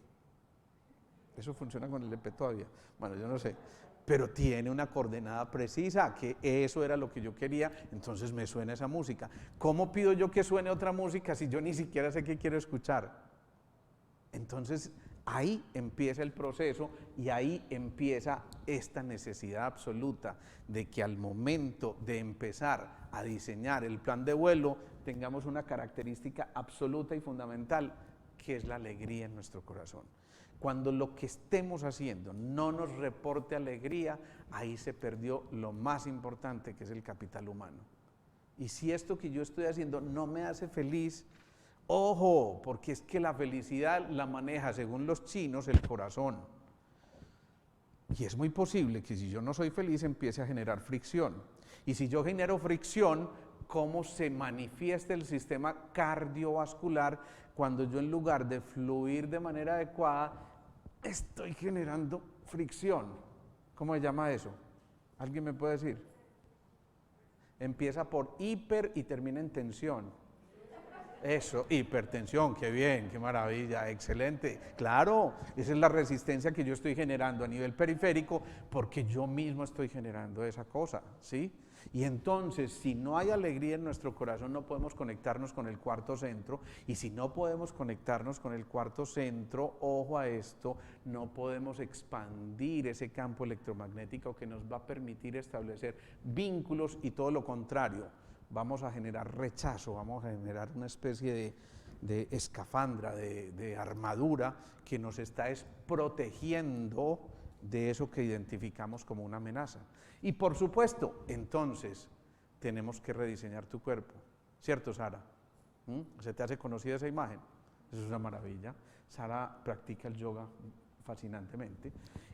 ¿Eso funciona con el LP todavía? Bueno, yo no sé, pero tiene una coordenada precisa, que eso era lo que yo quería, entonces me suena esa música. ¿Cómo pido yo que suene otra música si yo ni siquiera sé qué quiero escuchar? Entonces, ahí empieza el proceso y ahí empieza esta necesidad absoluta de que al momento de empezar a diseñar el plan de vuelo tengamos una característica absoluta y fundamental, que es la alegría en nuestro corazón. Cuando lo que estemos haciendo no nos reporte alegría, ahí se perdió lo más importante, que es el capital humano. Y si esto que yo estoy haciendo no me hace feliz, ojo, porque es que la felicidad la maneja, según los chinos, el corazón. Y es muy posible que si yo no soy feliz empiece a generar fricción. Y si yo genero fricción, ¿cómo se manifiesta el sistema cardiovascular cuando yo, en lugar de fluir de manera adecuada, estoy generando fricción? ¿Cómo se llama eso? ¿Alguien me puede decir? Empieza por hiper y termina en tensión. Eso, hipertensión, qué bien, qué maravilla, excelente. Claro, esa es la resistencia que yo estoy generando a nivel periférico porque yo mismo estoy generando esa cosa, ¿sí? Y entonces, si no hay alegría en nuestro corazón, no podemos conectarnos con el cuarto centro, y si no podemos conectarnos con el cuarto centro, ojo a esto, no podemos expandir ese campo electromagnético que nos va a permitir establecer vínculos, y todo lo contrario, vamos a generar rechazo, vamos a generar una especie de escafandra, de armadura que nos está protegiendo de eso que identificamos como una amenaza. Y por supuesto, entonces, tenemos que rediseñar tu cuerpo, ¿cierto, Sara? ¿Se te hace conocida esa imagen? Eso es una maravilla. Sara practica el yoga fascinantemente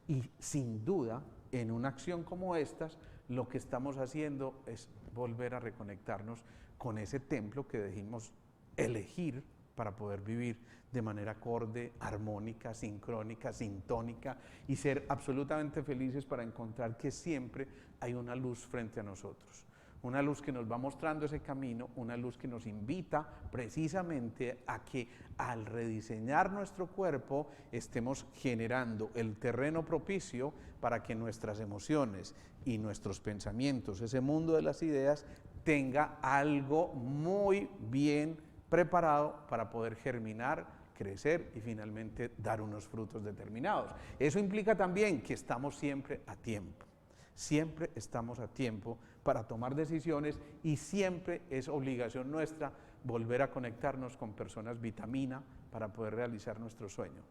y sin duda, en una acción como estas, lo que estamos haciendo es volver a reconectarnos con ese templo que dejimos elegir para poder vivir de manera acorde, armónica, sincrónica, sintónica, y ser absolutamente felices para encontrar que siempre hay una luz frente a nosotros. Una luz que nos va mostrando ese camino, una luz que nos invita precisamente a que al rediseñar nuestro cuerpo estemos generando el terreno propicio para que nuestras emociones y nuestros pensamientos, ese mundo de las ideas, tenga algo muy bien preparado para poder germinar, crecer y finalmente dar unos frutos determinados. Eso implica también que estamos siempre a tiempo. Siempre estamos a tiempo para tomar decisiones y siempre es obligación nuestra volver a conectarnos con personas vitamina para poder realizar nuestro sueño.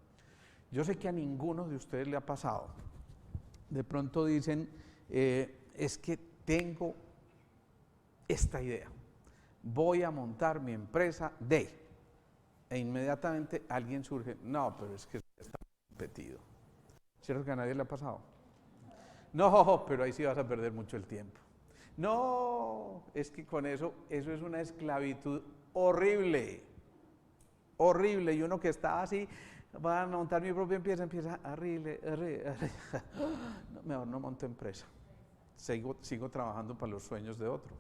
Yo sé que a ninguno de ustedes le ha pasado. De pronto dicen, es que tengo esta idea, voy a montar mi empresa e inmediatamente alguien surge, no, pero es que está repetido. ¿Cierto que a nadie le ha pasado? No, pero ahí sí vas a perder mucho el tiempo. No, es que con eso es una esclavitud horrible, horrible. Y uno que está así, va a montar mi propia empresa, empieza horrible. No, mejor no monto empresa. Sigo trabajando para los sueños de otro.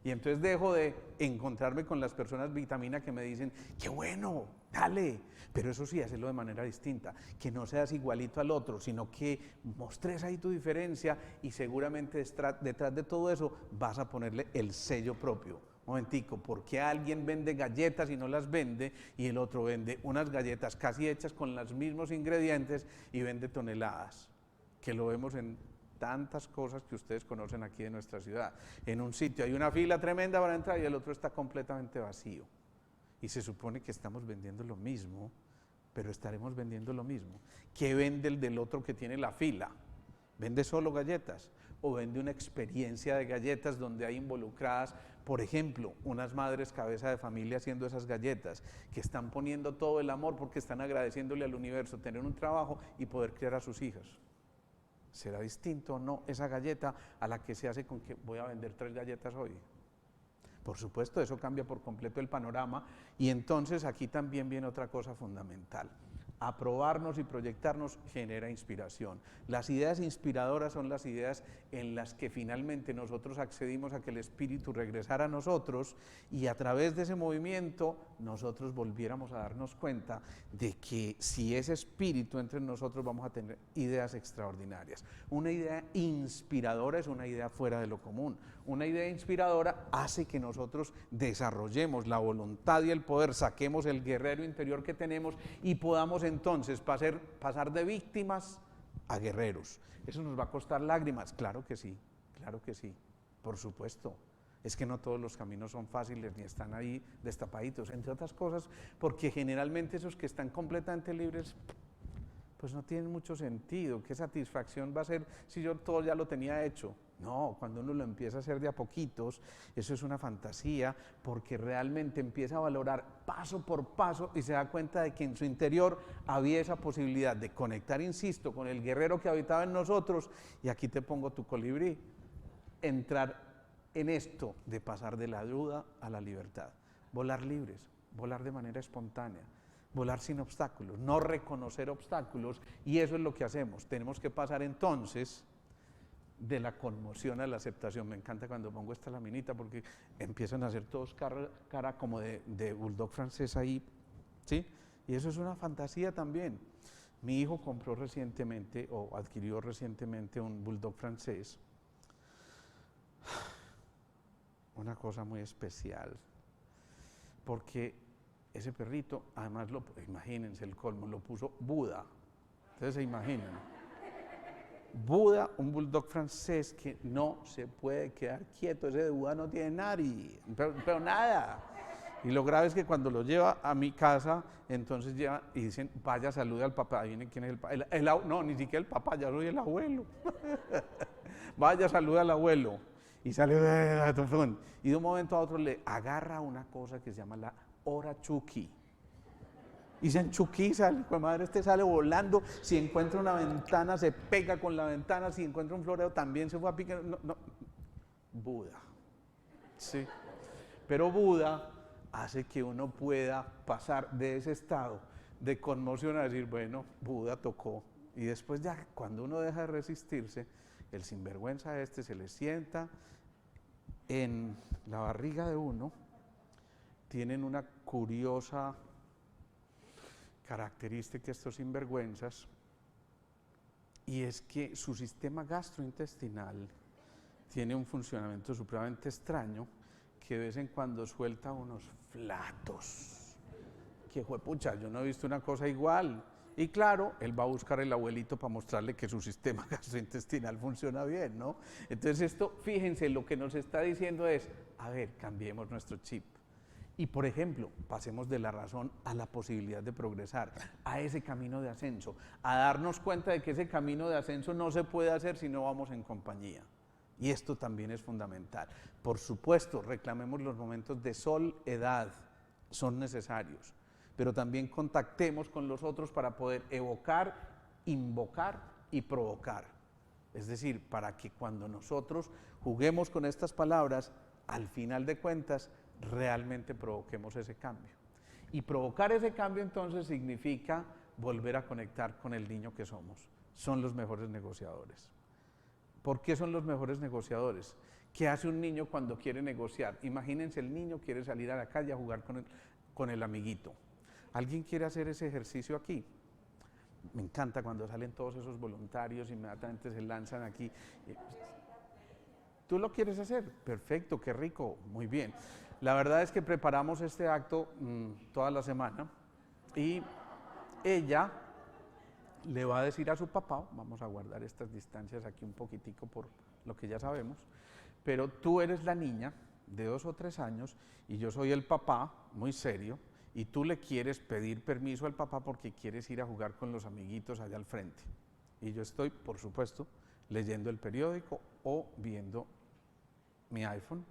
Y entonces dejo de encontrarme con las personas vitamina que me dicen, qué bueno, dale, pero eso sí, hacerlo de manera distinta, que no seas igualito al otro, sino que mostres ahí tu diferencia y seguramente detrás de todo eso vas a ponerle el sello propio. Momentico, ¿por qué alguien vende galletas y no las vende y el otro vende unas galletas casi hechas con los mismos ingredientes y vende toneladas? Que lo vemos en tantas cosas que ustedes conocen aquí de nuestra ciudad. En un sitio hay una fila tremenda para entrar y el otro está completamente vacío. Y se supone que estamos vendiendo lo mismo, pero estaremos vendiendo lo mismo. ¿Qué vende el del otro que tiene la fila? ¿Vende solo galletas? ¿O vende una experiencia de galletas donde hay involucradas, por ejemplo, unas madres cabeza de familia haciendo esas galletas, que están poniendo todo el amor porque están agradeciéndole al universo tener un trabajo y poder criar a sus hijas? ¿Será distinto o no esa galleta a la que se hace con que voy a vender 3 galletas hoy? Por supuesto, eso cambia por completo el panorama y entonces aquí también viene otra cosa fundamental. Aprobarnos y proyectarnos genera inspiración. Las ideas inspiradoras son las ideas en las que finalmente nosotros accedimos a que el espíritu regresara a nosotros y a través de ese movimiento nosotros volviéramos a darnos cuenta de que si ese espíritu entra en nosotros vamos a tener ideas extraordinarias. Una idea inspiradora es una idea fuera de lo común. Una idea inspiradora hace que nosotros desarrollemos la voluntad y el poder, saquemos el guerrero interior que tenemos y podamos entonces pasar de víctimas a guerreros. ¿Eso nos va a costar lágrimas? Claro que sí, por supuesto. Es que no todos los caminos son fáciles ni están ahí destapaditos, entre otras cosas, porque generalmente esos que están completamente libres, pues no tienen mucho sentido. ¿Qué satisfacción va a ser si yo todo ya lo tenía hecho? No, cuando uno lo empieza a hacer de a poquitos, eso es una fantasía, porque realmente empieza a valorar paso por paso y se da cuenta de que en su interior había esa posibilidad de conectar, insisto, con el guerrero que habitaba en nosotros, y aquí te pongo tu colibrí, entrar en esto de pasar de la duda a la libertad, volar libres, volar de manera espontánea, volar sin obstáculos, no reconocer obstáculos, y eso es lo que hacemos. Tenemos que pasar entonces de la conmoción a la aceptación. Me encanta cuando pongo esta laminita porque empiezan a hacer todos cara como de bulldog francés ahí, ¿sí? Y eso es una fantasía también. Mi hijo compró recientemente o adquirió recientemente un bulldog francés, una cosa muy especial, porque ese perrito, además, imagínense el colmo, lo puso Buda. Ustedes se imaginan. Buda, un bulldog francés que no se puede quedar quieto, ese de Buda no tiene nariz, pero nada. Y lo grave es que cuando lo lleva a mi casa, entonces lleva y dicen, vaya, salude al papá. Ahí viene quién es el papá. No, ni siquiera el papá, ya soy el abuelo. Vaya, salude al abuelo. Y sale, y de un momento a otro le agarra una cosa que se llama la hora Chucky. Y se enchuquiza, el madre sale volando, si encuentra una ventana se pega con la ventana, si encuentra un floreo también se fue a picar. No. Buda, sí. Pero Buda hace que uno pueda pasar de ese estado de conmoción a decir, bueno, Buda tocó. Y después ya, cuando uno deja de resistirse, el sinvergüenza se le sienta en la barriga de uno. Tienen una curiosa característica estos sinvergüenzas, y es que su sistema gastrointestinal tiene un funcionamiento supremamente extraño, que de vez en cuando suelta unos flatos, que juepucha, yo no he visto una cosa igual. Y claro, él va a buscar el abuelito para mostrarle que su sistema gastrointestinal funciona bien, ¿no? Entonces esto, fíjense, lo que nos está diciendo es, a ver, cambiemos nuestro chip. Y por ejemplo, pasemos de la razón a la posibilidad de progresar, a ese camino de ascenso, a darnos cuenta de que ese camino de ascenso no se puede hacer si no vamos en compañía. Y esto también es fundamental. Por supuesto, reclamemos los momentos de soledad, son necesarios, pero también contactemos con los otros para poder evocar, invocar y provocar. Es decir, para que cuando nosotros juguemos con estas palabras, al final de cuentas, realmente provoquemos ese cambio. Y provocar ese cambio entonces significa volver a conectar con el niño que somos. Son los mejores negociadores. ¿Por qué son los mejores negociadores? ¿Qué hace un niño cuando quiere negociar? Imagínense, el niño quiere salir a la calle a jugar con el amiguito. ¿Alguien quiere hacer ese ejercicio aquí? Me encanta cuando salen todos esos voluntarios, inmediatamente se lanzan aquí. ¿Tú lo quieres hacer? Perfecto, qué rico, muy bien. La verdad es que preparamos este acto toda la semana y ella le va a decir a su papá, vamos a guardar estas distancias aquí un poquitico por lo que ya sabemos, pero tú eres la niña de 2 o 3 años y yo soy el papá, muy serio, y tú le quieres pedir permiso al papá porque quieres ir a jugar con los amiguitos allá al frente. Y yo estoy, por supuesto, leyendo el periódico o viendo mi iPhone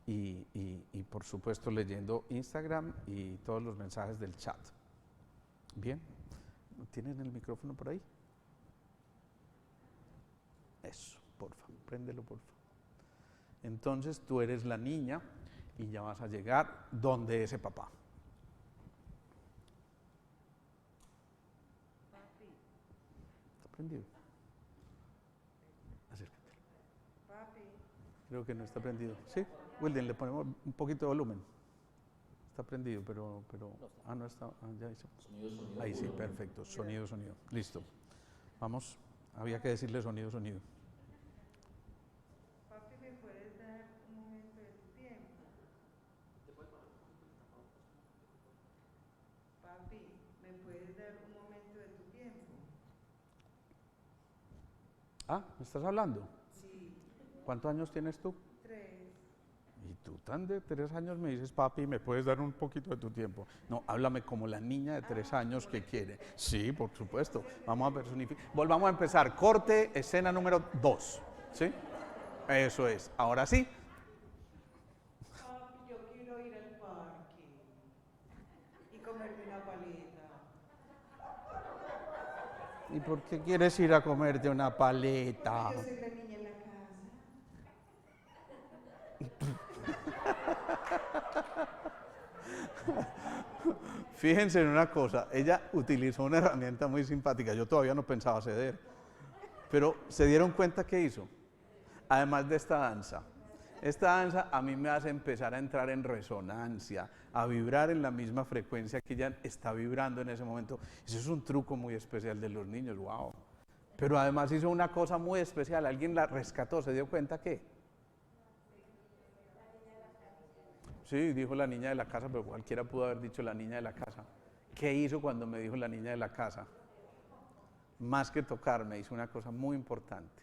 y por supuesto leyendo Instagram y todos los mensajes del chat. Bien, ¿tienen el micrófono por ahí? Eso, por favor, préndelo por favor. Entonces tú eres la niña y ya vas a llegar donde ese papá. ¿Está prendido? Acércate. Creo que no está prendido. ¿Sí? Wilden, le ponemos un poquito de volumen. Está prendido, pero no está, ya hizo. Sonido. Ahí sí, perfecto, sonido. Listo. Vamos, había que decirle sonido. Papi, ¿me puedes dar un momento de tu tiempo? Papi, ¿me puedes dar un momento de tu tiempo? Ah, ¿me estás hablando? Sí. ¿Cuántos años tienes tú? 3. Y tú tan de 3 años me dices, papi, ¿me puedes dar un poquito de tu tiempo? No, háblame como la niña de 3 años que quiere. Sí, por supuesto. Vamos a personificar. Volvamos a empezar. Corte, escena número 2. ¿Sí? Eso es. Ahora sí. Papi, yo quiero ir al parque y comerme una paleta. ¿Y por qué quieres ir a comerte una paleta? Yo soy la niña en la casa. Fíjense en una cosa, ella utilizó una herramienta muy simpática, yo todavía no pensaba ceder, pero ¿se dieron cuenta qué hizo? Además de esta danza a mí me hace empezar a entrar en resonancia, a vibrar en la misma frecuencia que ella está vibrando en ese momento. Eso es un truco muy especial de los niños, wow. Pero además hizo una cosa muy especial, alguien la rescató, ¿se dio cuenta qué? Sí, dijo la niña de la casa, pero cualquiera pudo haber dicho la niña de la casa. ¿Qué hizo cuando me dijo la niña de la casa? Más que tocarme, hizo una cosa muy importante.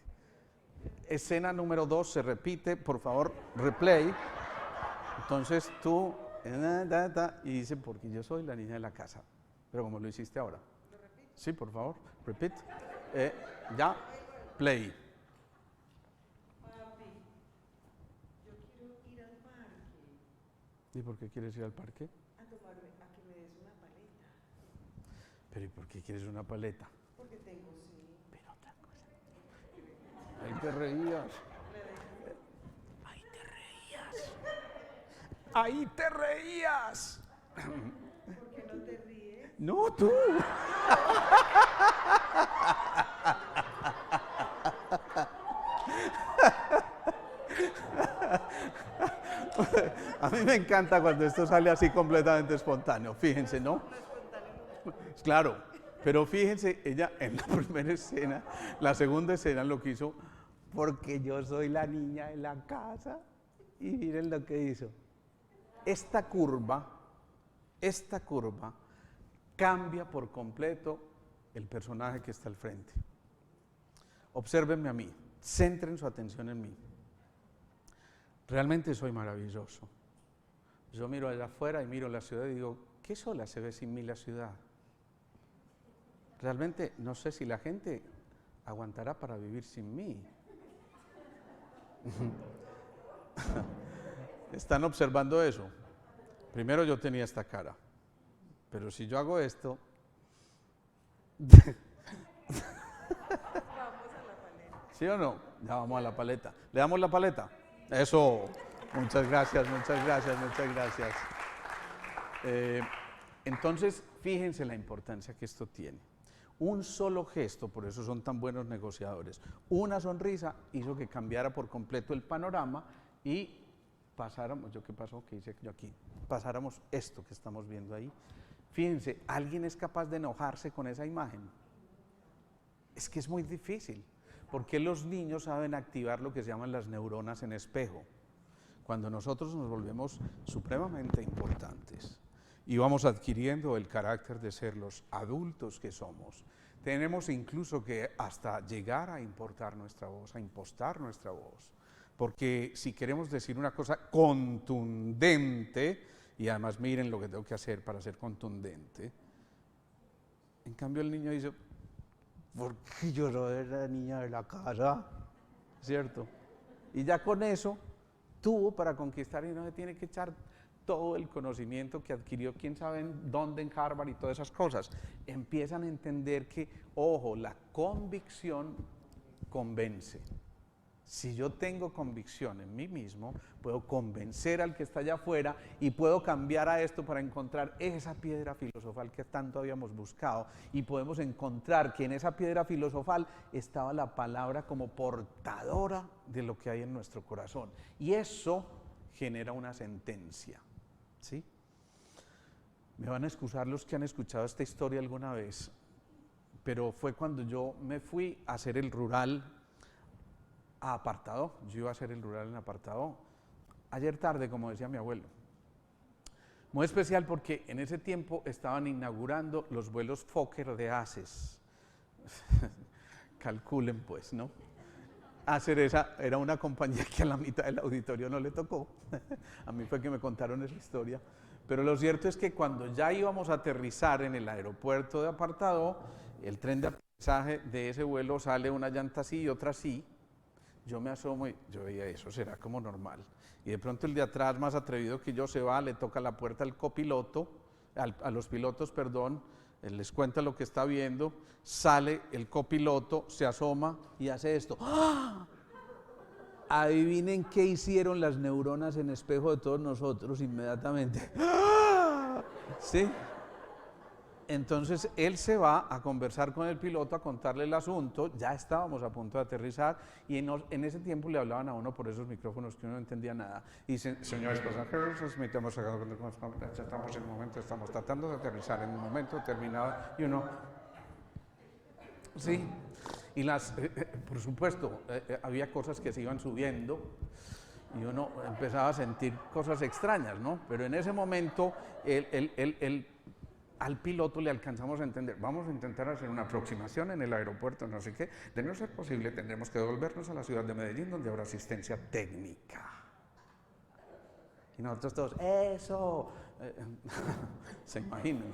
Escena número 2 se repite, por favor, replay. Entonces tú, y dice, porque yo soy la niña de la casa. Pero como lo hiciste ahora. Sí, por favor, repeat. Ya, play. Papi, yo quiero ir al parque ¿Y por qué quieres ir al parque? a que me des una paleta. Pero ¿y por qué quieres una paleta? Porque tengo sed. Pero otra cosa. Ahí te reías. Ahí te reías. Ahí te reías. ¿Por qué no te ríes? No, tú. A mí me encanta cuando esto sale así completamente espontáneo, fíjense, ¿no? Claro, pero fíjense, ella en la primera escena, la segunda escena lo que hizo, porque yo soy la niña de la casa, y miren lo que hizo. Esta curva cambia por completo el personaje que está al frente. Obsérvenme a mí, centren su atención en mí. Realmente soy maravilloso. Yo miro allá afuera y miro la ciudad y digo, ¿qué sola se ve sin mí la ciudad? Realmente no sé si la gente aguantará para vivir sin mí. ¿Están observando eso? Primero yo tenía esta cara, pero si yo hago esto... Vamos a la paleta. ¿Sí o no? Ya vamos a la paleta. ¿Le damos la paleta? Eso. Muchas gracias, muchas gracias, muchas gracias. Entonces, fíjense la importancia que esto tiene. Un solo gesto, por eso son tan buenos negociadores, una sonrisa hizo que cambiara por completo el panorama y pasáramos, ¿yo qué pasó? ¿Qué hice yo aquí? Pasáramos esto que estamos viendo ahí. Fíjense, ¿alguien es capaz de enojarse con esa imagen? Es que es muy difícil, porque los niños saben activar lo que se llaman las neuronas en espejo. Cuando nosotros nos volvemos supremamente importantes y vamos adquiriendo el carácter de ser los adultos que somos, tenemos incluso que hasta llegar a importar nuestra voz, a impostar nuestra voz, porque si queremos decir una cosa contundente, y además miren lo que tengo que hacer para ser contundente, en cambio el niño dice, ¿por qué yo soy la niña de la casa? ¿Cierto? Y ya con eso tuvo para conquistar y no se tiene que echar todo el conocimiento que adquirió, quién sabe en dónde, en Harvard y todas esas cosas. Empiezan a entender que, ojo, la convicción convence. Si yo tengo convicción en mí mismo, puedo convencer al que está allá afuera y puedo cambiar a esto para encontrar esa piedra filosofal que tanto habíamos buscado, y podemos encontrar que en esa piedra filosofal estaba la palabra como portadora de lo que hay en nuestro corazón, y eso genera una sentencia, ¿sí? Me van a excusar los que han escuchado esta historia alguna vez, pero fue cuando yo me fui a hacer el rural a Apartadó. Yo iba a hacer el rural en Apartadó ayer tarde, como decía mi abuelo. Muy especial porque en ese tiempo estaban inaugurando los vuelos Fokker de ACES. Calculen pues, ¿no? Acer era una compañía que a la mitad del auditorio no le tocó. A mí fue que me contaron esa historia. Pero lo cierto es que cuando ya íbamos a aterrizar en el aeropuerto de Apartadó, el tren de aterrizaje de ese vuelo sale una llanta así y otra así. Yo me asomo y yo veía eso, será como normal. Y de pronto el de atrás, más atrevido que yo, se va, le toca la puerta al copiloto, a los pilotos, perdón, les cuenta lo que está viendo, sale el copiloto, se asoma y hace esto. ¡Ah! Adivinen qué hicieron las neuronas en espejo de todos nosotros inmediatamente. ¡Ah! ¿Sí? Entonces él se va a conversar con el piloto, a contarle el asunto, ya estábamos a punto de aterrizar y en ese tiempo le hablaban a uno por esos micrófonos que uno no entendía nada. Y dicen, señores pasajeros, estamos en un momento, estamos tratando de aterrizar en un momento determinado, y uno, sí, y por supuesto, había cosas que se iban subiendo y uno empezaba a sentir cosas extrañas, ¿no? Pero en ese momento al piloto le alcanzamos a entender, vamos a intentar hacer una aproximación en el aeropuerto, no sé qué, de no ser posible tendremos que devolvernos a la ciudad de Medellín, donde habrá asistencia técnica. Y nosotros todos, ¡eso! ¿Se imaginan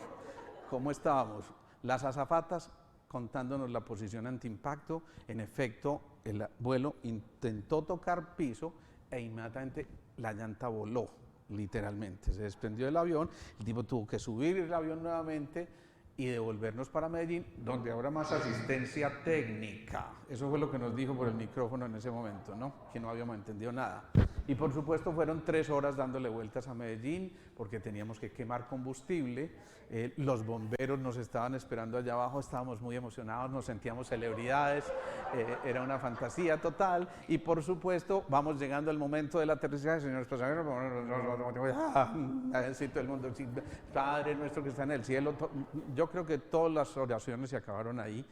cómo estábamos? Las azafatas contándonos la posición antiimpacto. En efecto, el vuelo intentó tocar piso e inmediatamente la llanta voló. Literalmente, se desprendió del avión, el tipo tuvo que subir el avión nuevamente y devolvernos para Medellín, donde habrá más asistencia técnica. Eso fue lo que nos dijo por el micrófono en ese momento, ¿no? Que no habíamos entendido nada. Y por supuesto fueron 3 horas dándole vueltas a Medellín, porque teníamos que quemar combustible, los bomberos nos estaban esperando allá abajo, estábamos muy emocionados, nos sentíamos celebridades, era una fantasía total, y por supuesto vamos llegando al momento del aterrizaje, señores pasajeros, todo el mundo, Padre nuestro que está en el cielo. Yo creo que todas las oraciones se acabaron ahí,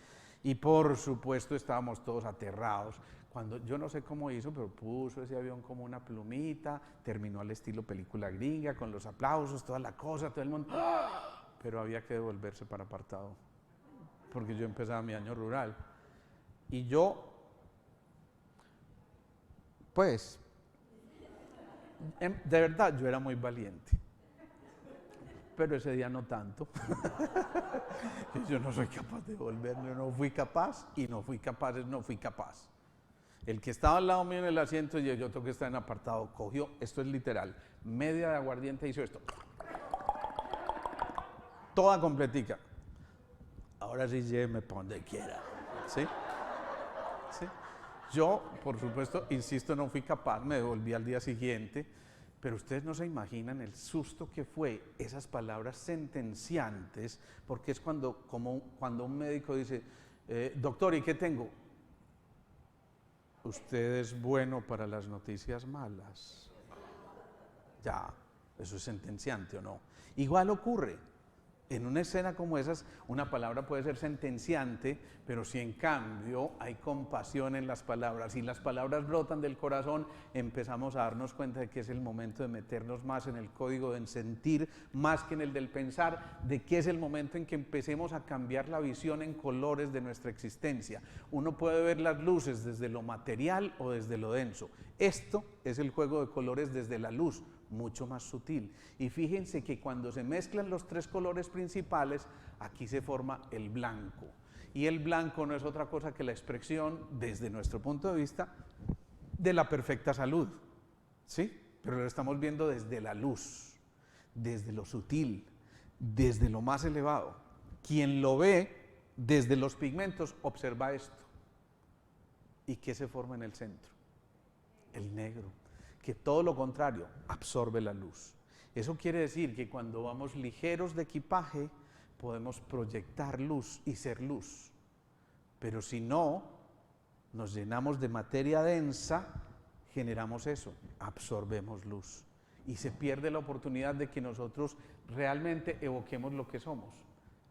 y por supuesto estábamos todos aterrados. Cuando, yo no sé cómo hizo, pero puso ese avión como una plumita, terminó al estilo película gringa, con los aplausos, toda la cosa, todo el mundo, ¡ah! Pero había que devolverse para Apartado, porque yo empezaba mi año rural. Y yo, pues, de verdad, yo era muy valiente, pero ese día no tanto. Yo no soy capaz de devolverme, no fui capaz, y no fui capaz. El que estaba al lado mío en el asiento y el otro que está en Apartado cogió, esto es literal, media de aguardiente, hizo esto. Toda completica. Ahora sí lléveme para donde quiera. ¿Sí? ¿Sí? Yo, por supuesto, insisto, no fui capaz, me devolví al día siguiente, pero ustedes no se imaginan el susto que fue esas palabras sentenciantes, porque es cuando un médico dice, doctor, ¿y qué tengo? Usted es bueno para las noticias malas. Ya, eso es sentenciante o no. Igual ocurre. En una escena como esas, una palabra puede ser sentenciante, pero si en cambio hay compasión en las palabras y las palabras brotan del corazón, empezamos a darnos cuenta de que es el momento de meternos más en el código del sentir, más que en el del pensar, de que es el momento en que empecemos a cambiar la visión en colores de nuestra existencia. Uno puede ver las luces desde lo material o desde lo denso. Esto es el juego de colores desde la luz, mucho más sutil. Y fíjense que cuando se mezclan los tres colores principales, aquí se forma el blanco. Y el blanco no es otra cosa que la expresión, desde nuestro punto de vista, de la perfecta salud. ¿Sí? Pero lo estamos viendo desde la luz, desde lo sutil, desde lo más elevado. Quien lo ve desde los pigmentos, observa esto. ¿Y qué se forma en el centro? El negro, que todo lo contrario, absorbe la luz. Eso quiere decir que cuando vamos ligeros de equipaje, podemos proyectar luz y ser luz. Pero si no, nos llenamos de materia densa, generamos eso, absorbemos luz. Y se pierde la oportunidad de que nosotros realmente evoquemos lo que somos.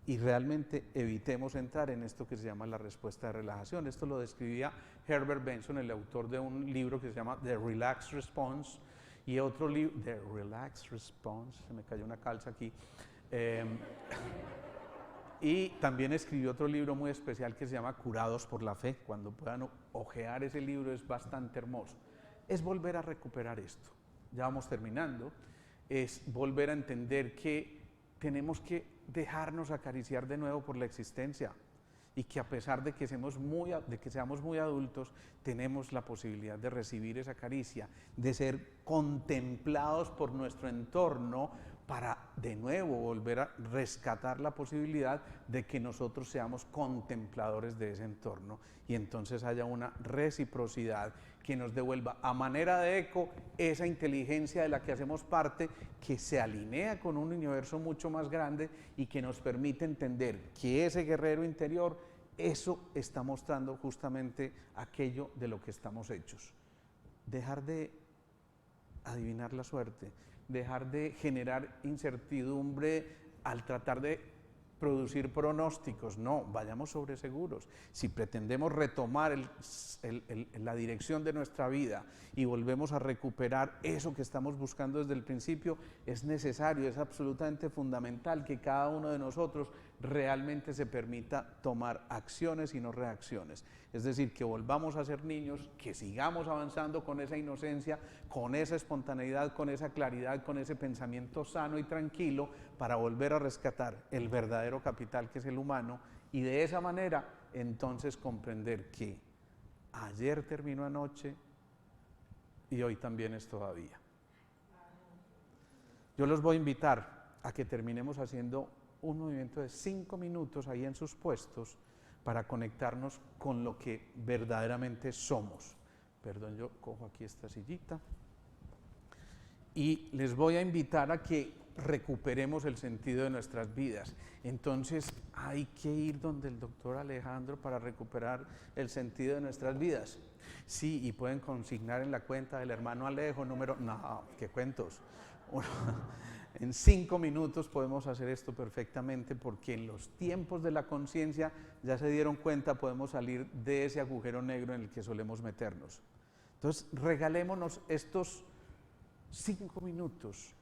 Y realmente evitemos entrar en esto que se llama la respuesta de relajación. Esto lo describía Herbert Benson, el autor de un libro que se llama The Relaxed Response, y otro libro, The Relaxed Response, se me cayó una calza aquí, y también escribió otro libro muy especial que se llama Curados por la Fe. Cuando puedan ojear ese libro es bastante hermoso. Es volver a recuperar esto. Ya vamos terminando. Es volver a entender que tenemos que dejarnos acariciar de nuevo por la existencia y que a pesar de que seamos muy adultos, tenemos la posibilidad de recibir esa caricia, de ser contemplados por nuestro entorno para de nuevo volver a rescatar la posibilidad de que nosotros seamos contempladores de ese entorno y entonces haya una reciprocidad que nos devuelva a manera de eco esa inteligencia de la que hacemos parte, que se alinea con un universo mucho más grande y que nos permite entender que ese guerrero interior, eso está mostrando justamente aquello de lo que estamos hechos. Dejar de adivinar la suerte, dejar de generar incertidumbre al tratar de producir pronósticos, no, vayamos sobre seguros. Si pretendemos retomar la dirección de nuestra vida y volvemos a recuperar eso que estamos buscando desde el principio, es necesario, es absolutamente fundamental que cada uno de nosotros realmente se permita tomar acciones y no reacciones. Es decir, que volvamos a ser niños, que sigamos avanzando con esa inocencia, con esa espontaneidad, con esa claridad, con ese pensamiento sano y tranquilo para volver a rescatar el verdadero capital que es el humano y de esa manera entonces comprender que ayer terminó anoche y hoy también es todavía. Yo los voy a invitar a que terminemos haciendo un movimiento de 5 minutos ahí en sus puestos para conectarnos con lo que verdaderamente somos. Perdón, yo cojo aquí esta sillita. Y les voy a invitar a que recuperemos el sentido de nuestras vidas. Entonces hay que ir donde el doctor Alejandro para recuperar el sentido de nuestras vidas. Sí, y pueden consignar en la cuenta del hermano Alejo número... No, qué cuentos. En 5 minutos podemos hacer esto perfectamente porque en los tiempos de la conciencia ya se dieron cuenta, podemos salir de ese agujero negro en el que solemos meternos. Entonces regalémonos estos 5 minutos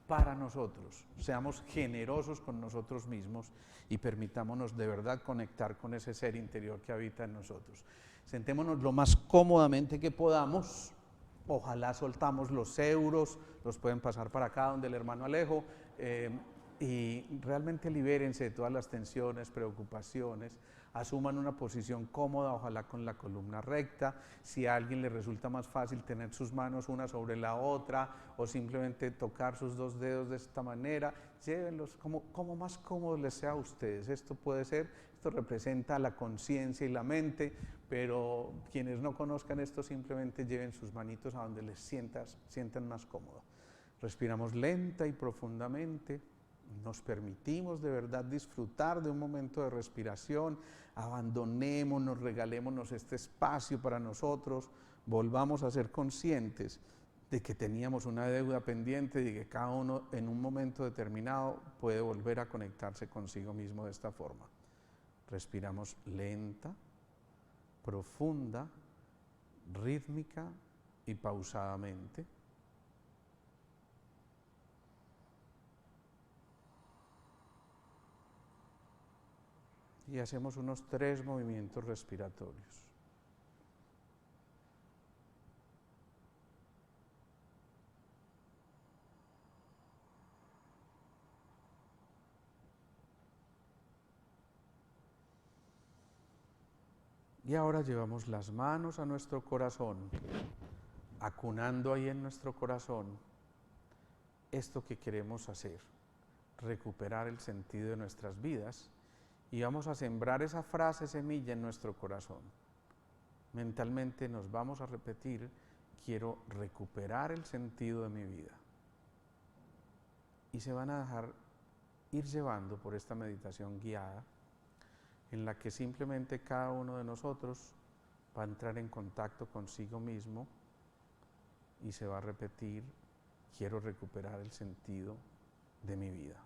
para nosotros, seamos generosos con nosotros mismos y permitámonos de verdad conectar con ese ser interior que habita en nosotros. Sentémonos lo más cómodamente que podamos. Ojalá soltamos los euros, los pueden pasar para acá donde el hermano Alejo, y realmente libérense de todas las tensiones, preocupaciones, asuman una posición cómoda, ojalá con la columna recta. Si a alguien le resulta más fácil tener sus manos una sobre la otra o simplemente tocar sus dos dedos de esta manera, llévenlos como más cómodo les sea a ustedes. Esto puede ser, esto representa la conciencia y la mente, pero quienes no conozcan esto simplemente lleven sus manitos a donde les sientan más cómodo. Respiramos lenta y profundamente. Nos permitimos de verdad disfrutar de un momento de respiración, abandonémonos, regalémonos este espacio para nosotros, volvamos a ser conscientes de que teníamos una deuda pendiente y que cada uno en un momento determinado puede volver a conectarse consigo mismo de esta forma. Respiramos lenta, profunda, rítmica y pausadamente. Y hacemos unos 3 movimientos respiratorios. Y ahora llevamos las manos a nuestro corazón, acunando ahí en nuestro corazón esto que queremos hacer, recuperar el sentido de nuestras vidas. Y vamos a sembrar esa frase semilla en nuestro corazón. Mentalmente nos vamos a repetir, quiero recuperar el sentido de mi vida. Y se van a dejar ir llevando por esta meditación guiada, en la que simplemente cada uno de nosotros va a entrar en contacto consigo mismo y se va a repetir, quiero recuperar el sentido de mi vida.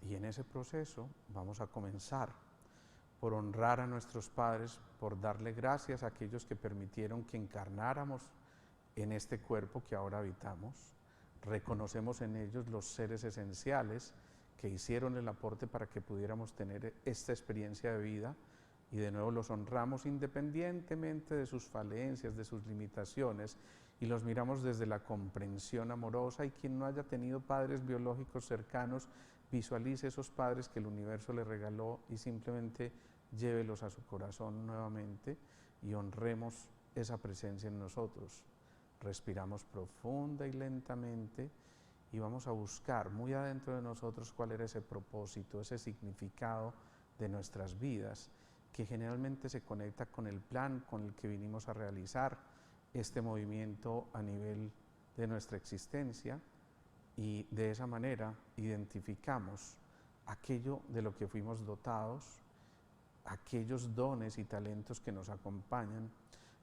Y en ese proceso vamos a comenzar por honrar a nuestros padres, por darle gracias a aquellos que permitieron que encarnáramos en este cuerpo que ahora habitamos. Reconocemos en ellos los seres esenciales que hicieron el aporte para que pudiéramos tener esta experiencia de vida, y de nuevo los honramos independientemente de sus falencias, de sus limitaciones, y los miramos desde la comprensión amorosa. Y quien no haya tenido padres biológicos cercanos, visualice esos padres que el universo le regaló y simplemente llévelos a su corazón nuevamente y honremos esa presencia en nosotros. Respiramos profunda y lentamente y vamos a buscar muy adentro de nosotros cuál era ese propósito, ese significado de nuestras vidas, que generalmente se conecta con el plan con el que vinimos a realizar este movimiento a nivel de nuestra existencia. Y de esa manera identificamos aquello de lo que fuimos dotados, aquellos dones y talentos que nos acompañan,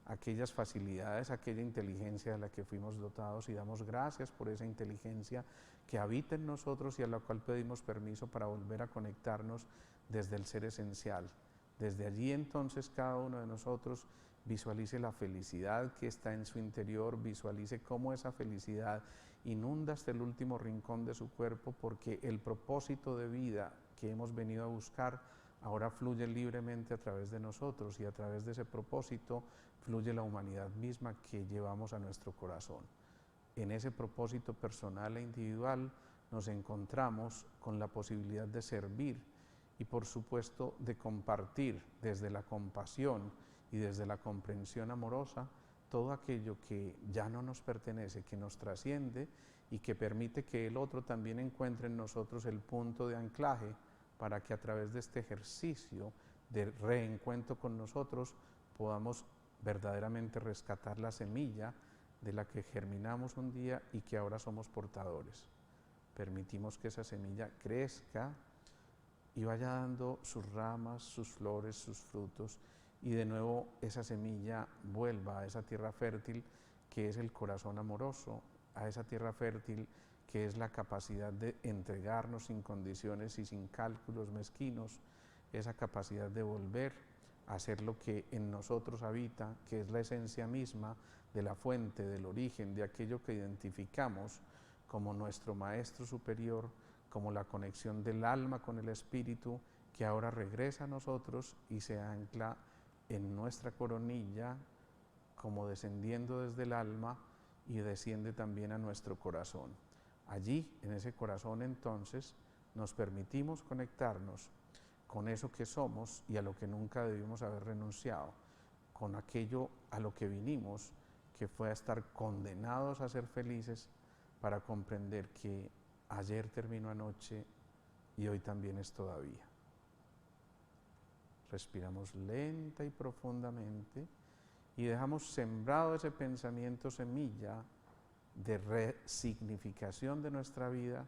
aquellas facilidades, aquella inteligencia de la que fuimos dotados, y damos gracias por esa inteligencia que habita en nosotros y a la cual pedimos permiso para volver a conectarnos desde el ser esencial. Desde allí entonces cada uno de nosotros visualice la felicidad que está en su interior, visualice cómo esa felicidad inunda hasta el último rincón de su cuerpo, porque el propósito de vida que hemos venido a buscar ahora fluye libremente a través de nosotros, y a través de ese propósito fluye la humanidad misma que llevamos a nuestro corazón. En ese propósito personal e individual nos encontramos con la posibilidad de servir y por supuesto de compartir desde la compasión y desde la comprensión amorosa todo aquello que ya no nos pertenece, que nos trasciende y que permite que el otro también encuentre en nosotros el punto de anclaje para que a través de este ejercicio de reencuentro con nosotros podamos verdaderamente rescatar la semilla de la que germinamos un día y que ahora somos portadores. Permitimos que esa semilla crezca y vaya dando sus ramas, sus flores, sus frutos, y de nuevo esa semilla vuelva a esa tierra fértil que es el corazón amoroso, a esa tierra fértil que es la capacidad de entregarnos sin condiciones y sin cálculos mezquinos, esa capacidad de volver a hacer lo que en nosotros habita, que es la esencia misma de la fuente, del origen, de aquello que identificamos como nuestro maestro superior, como la conexión del alma con el espíritu, que ahora regresa a nosotros y se ancla en nuestra coronilla, como descendiendo desde el alma, y desciende también a nuestro corazón. Allí, en ese corazón, entonces, nos permitimos conectarnos con eso que somos y a lo que nunca debimos haber renunciado, con aquello a lo que vinimos, que fue a estar condenados a ser felices, para comprender que ayer terminó anoche y hoy también es todavía. Respiramos lenta y profundamente y dejamos sembrado ese pensamiento semilla de resignificación de nuestra vida,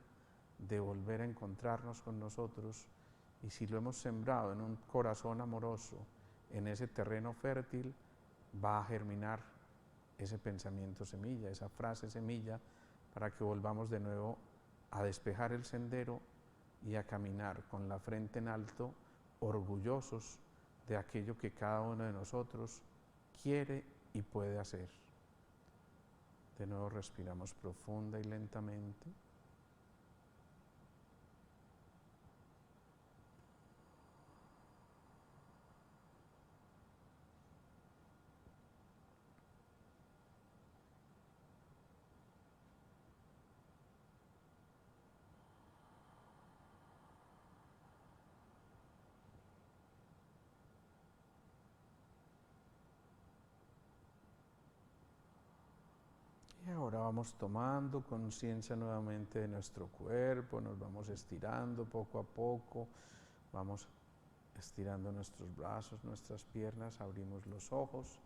de volver a encontrarnos con nosotros, y si lo hemos sembrado en un corazón amoroso, en ese terreno fértil, va a germinar ese pensamiento semilla, esa frase semilla, para que volvamos de nuevo a despejar el sendero y a caminar con la frente en alto, orgullosos de aquello que cada uno de nosotros quiere y puede hacer. De nuevo respiramos profunda y lentamente. Y ahora vamos tomando conciencia nuevamente de nuestro cuerpo, nos vamos estirando poco a poco, vamos estirando nuestros brazos, nuestras piernas, abrimos los ojos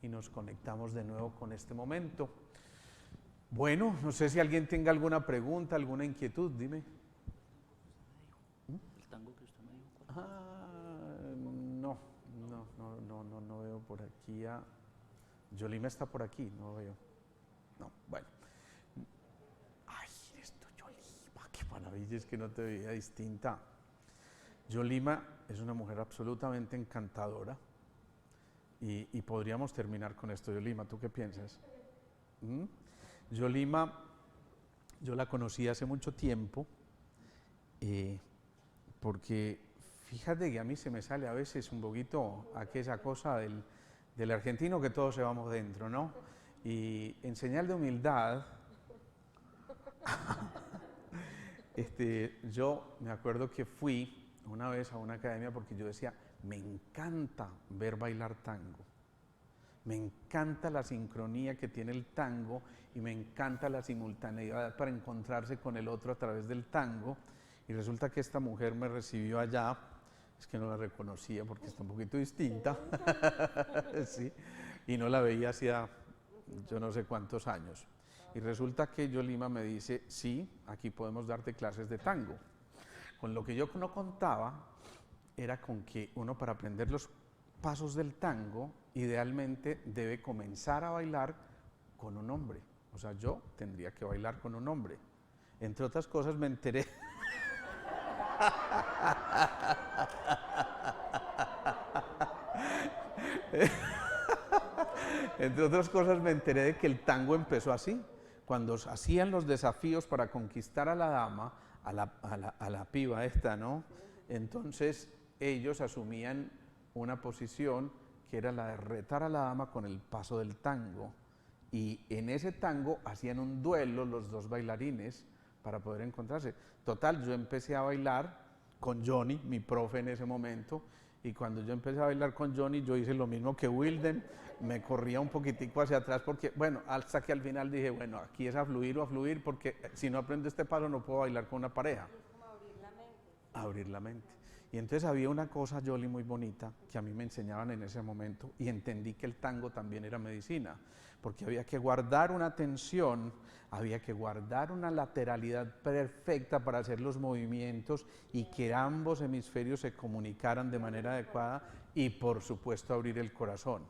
y nos conectamos de nuevo con este momento. Bueno, no sé si alguien tenga alguna pregunta, alguna inquietud, dime. El tango que usted me dijo. No veo por aquí a... Yolima está por aquí, no veo. No, bueno. Ay, eres tú, Yolima, qué maravilla, es que no te veía distinta. Yolima es una mujer absolutamente encantadora y podríamos terminar con esto. Yolima, ¿tú qué piensas? Yolima, yo la conocí hace mucho tiempo porque fíjate que a mí se me sale a veces un poquito aquella cosa del argentino que todos llevamos dentro, ¿no? Y en señal de humildad, yo me acuerdo que fui una vez a una academia porque yo decía, me encanta ver bailar tango, me encanta la sincronía que tiene el tango y me encanta la simultaneidad para encontrarse con el otro a través del tango. Y resulta que esta mujer me recibió allá, es que no la reconocía porque está un poquito distinta, sí, y no la veía hacía yo no sé cuántos años. Y resulta que Yolima me dice, sí, aquí podemos darte clases de tango. Con lo que yo no contaba era con que uno, para aprender los pasos del tango, idealmente debe comenzar a bailar con un hombre. O sea, yo tendría que bailar con un hombre. Entre otras cosas me enteré entre otras cosas me enteré de que el tango empezó así, cuando hacían los desafíos para conquistar a la dama, a la piba esta, ¿no? Entonces ellos asumían una posición que era la de retar a la dama con el paso del tango, y en ese tango hacían un duelo los dos bailarines para poder encontrarse. Total, yo empecé a bailar con Johnny, mi profe en ese momento, y cuando yo empecé a bailar con Johnny, yo hice lo mismo que Wilden, me corría un poquitico hacia atrás porque, bueno, hasta que al final dije, bueno, aquí es a fluir o a fluir, porque si no aprendo este paso no puedo bailar con una pareja. Es como abrir la mente. Abrir la mente. Y entonces había una cosa, Yoli, muy bonita, que a mí me enseñaban en ese momento, y entendí que el tango también era medicina, porque había que guardar una tensión, había que guardar una lateralidad perfecta para hacer los movimientos y que ambos hemisferios se comunicaran de manera adecuada y, por supuesto, abrir el corazón.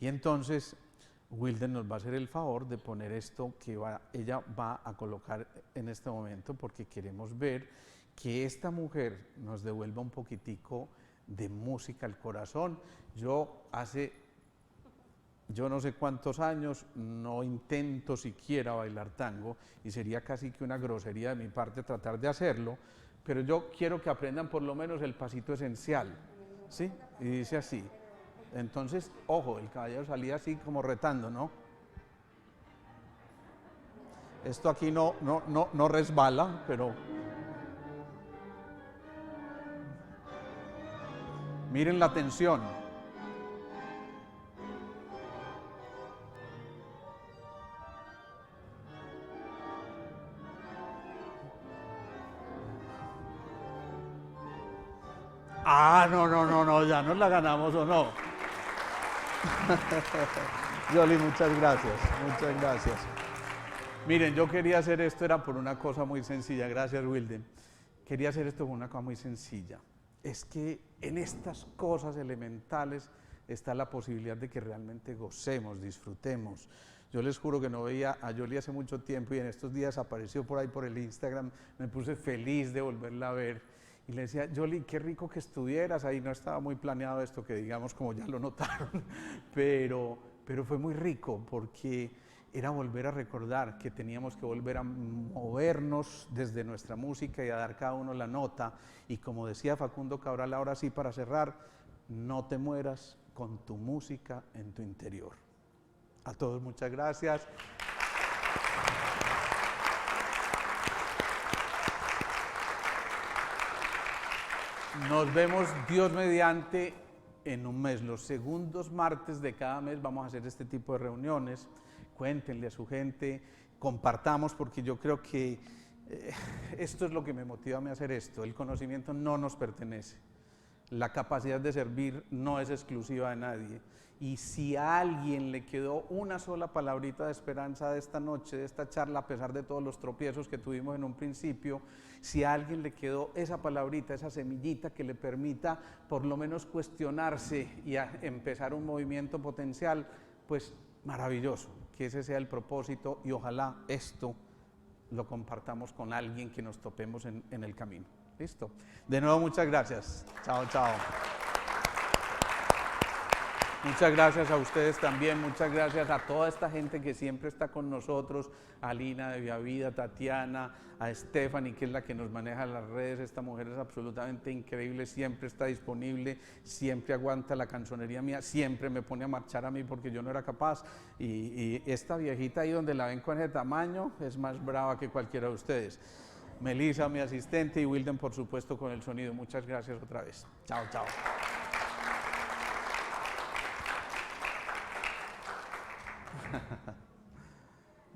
Y entonces Wilden nos va a hacer el favor de poner esto que ella va a colocar en este momento, porque queremos ver que esta mujer nos devuelva un poquitico de música al corazón. Yo no sé cuántos años no intento siquiera bailar tango, y sería casi que una grosería de mi parte tratar de hacerlo, pero yo quiero que aprendan por lo menos el pasito esencial, ¿sí? Y dice así. Entonces, ojo, el caballero salía así como retando, ¿no? Esto aquí no resbala, pero miren la tensión. Ah, no, ya nos la ganamos o no. Yoli, muchas gracias, muchas gracias. Miren, yo quería hacer esto, era por una cosa muy sencilla, gracias Wilden. Quería hacer esto por una cosa muy sencilla. Es que en estas cosas elementales está la posibilidad de que realmente gocemos, disfrutemos. Yo les juro que no veía a Yoli hace mucho tiempo y en estos días apareció por ahí por el Instagram, me puse feliz de volverla a ver. Y le decía, Yoli, qué rico que estuvieras ahí, no estaba muy planeado esto, que digamos, como ya lo notaron, pero fue muy rico porque era volver a recordar que teníamos que volver a movernos desde nuestra música y a dar cada uno la nota. Y como decía Facundo Cabral, ahora sí para cerrar, no te mueras con tu música en tu interior. A todos muchas gracias. Nos vemos, Dios mediante, en un mes. Los segundos martes de cada mes vamos a hacer este tipo de reuniones. Cuéntenle a su gente, compartamos, porque yo creo que esto es lo que me motiva a mí a hacer esto. El conocimiento no nos pertenece. La capacidad de servir no es exclusiva de nadie. Y si a alguien le quedó una sola palabrita de esperanza de esta noche, de esta charla, a pesar de todos los tropiezos que tuvimos en un principio, si a alguien le quedó esa palabrita, esa semillita que le permita por lo menos cuestionarse y a empezar un movimiento potencial, pues maravilloso, que ese sea el propósito y ojalá esto lo compartamos con alguien que nos topemos en el camino. ¿Listo? De nuevo, muchas gracias. Chao, chao. Muchas gracias a ustedes también, muchas gracias a toda esta gente que siempre está con nosotros, a Lina de Via Vida, Tatiana, a Stephanie, que es la que nos maneja las redes. Esta mujer es absolutamente increíble, siempre está disponible, siempre aguanta la canzonería mía, siempre me pone a marchar a mí porque yo no era capaz. Y esta viejita ahí donde la ven con ese tamaño es más brava que cualquiera de ustedes. Melissa, mi asistente, y Wilden, por supuesto, con el sonido. Muchas gracias otra vez. Chao, chao.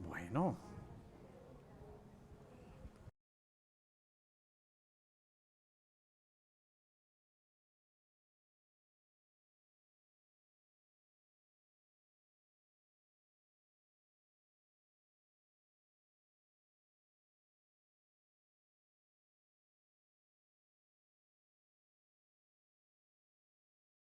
Bueno.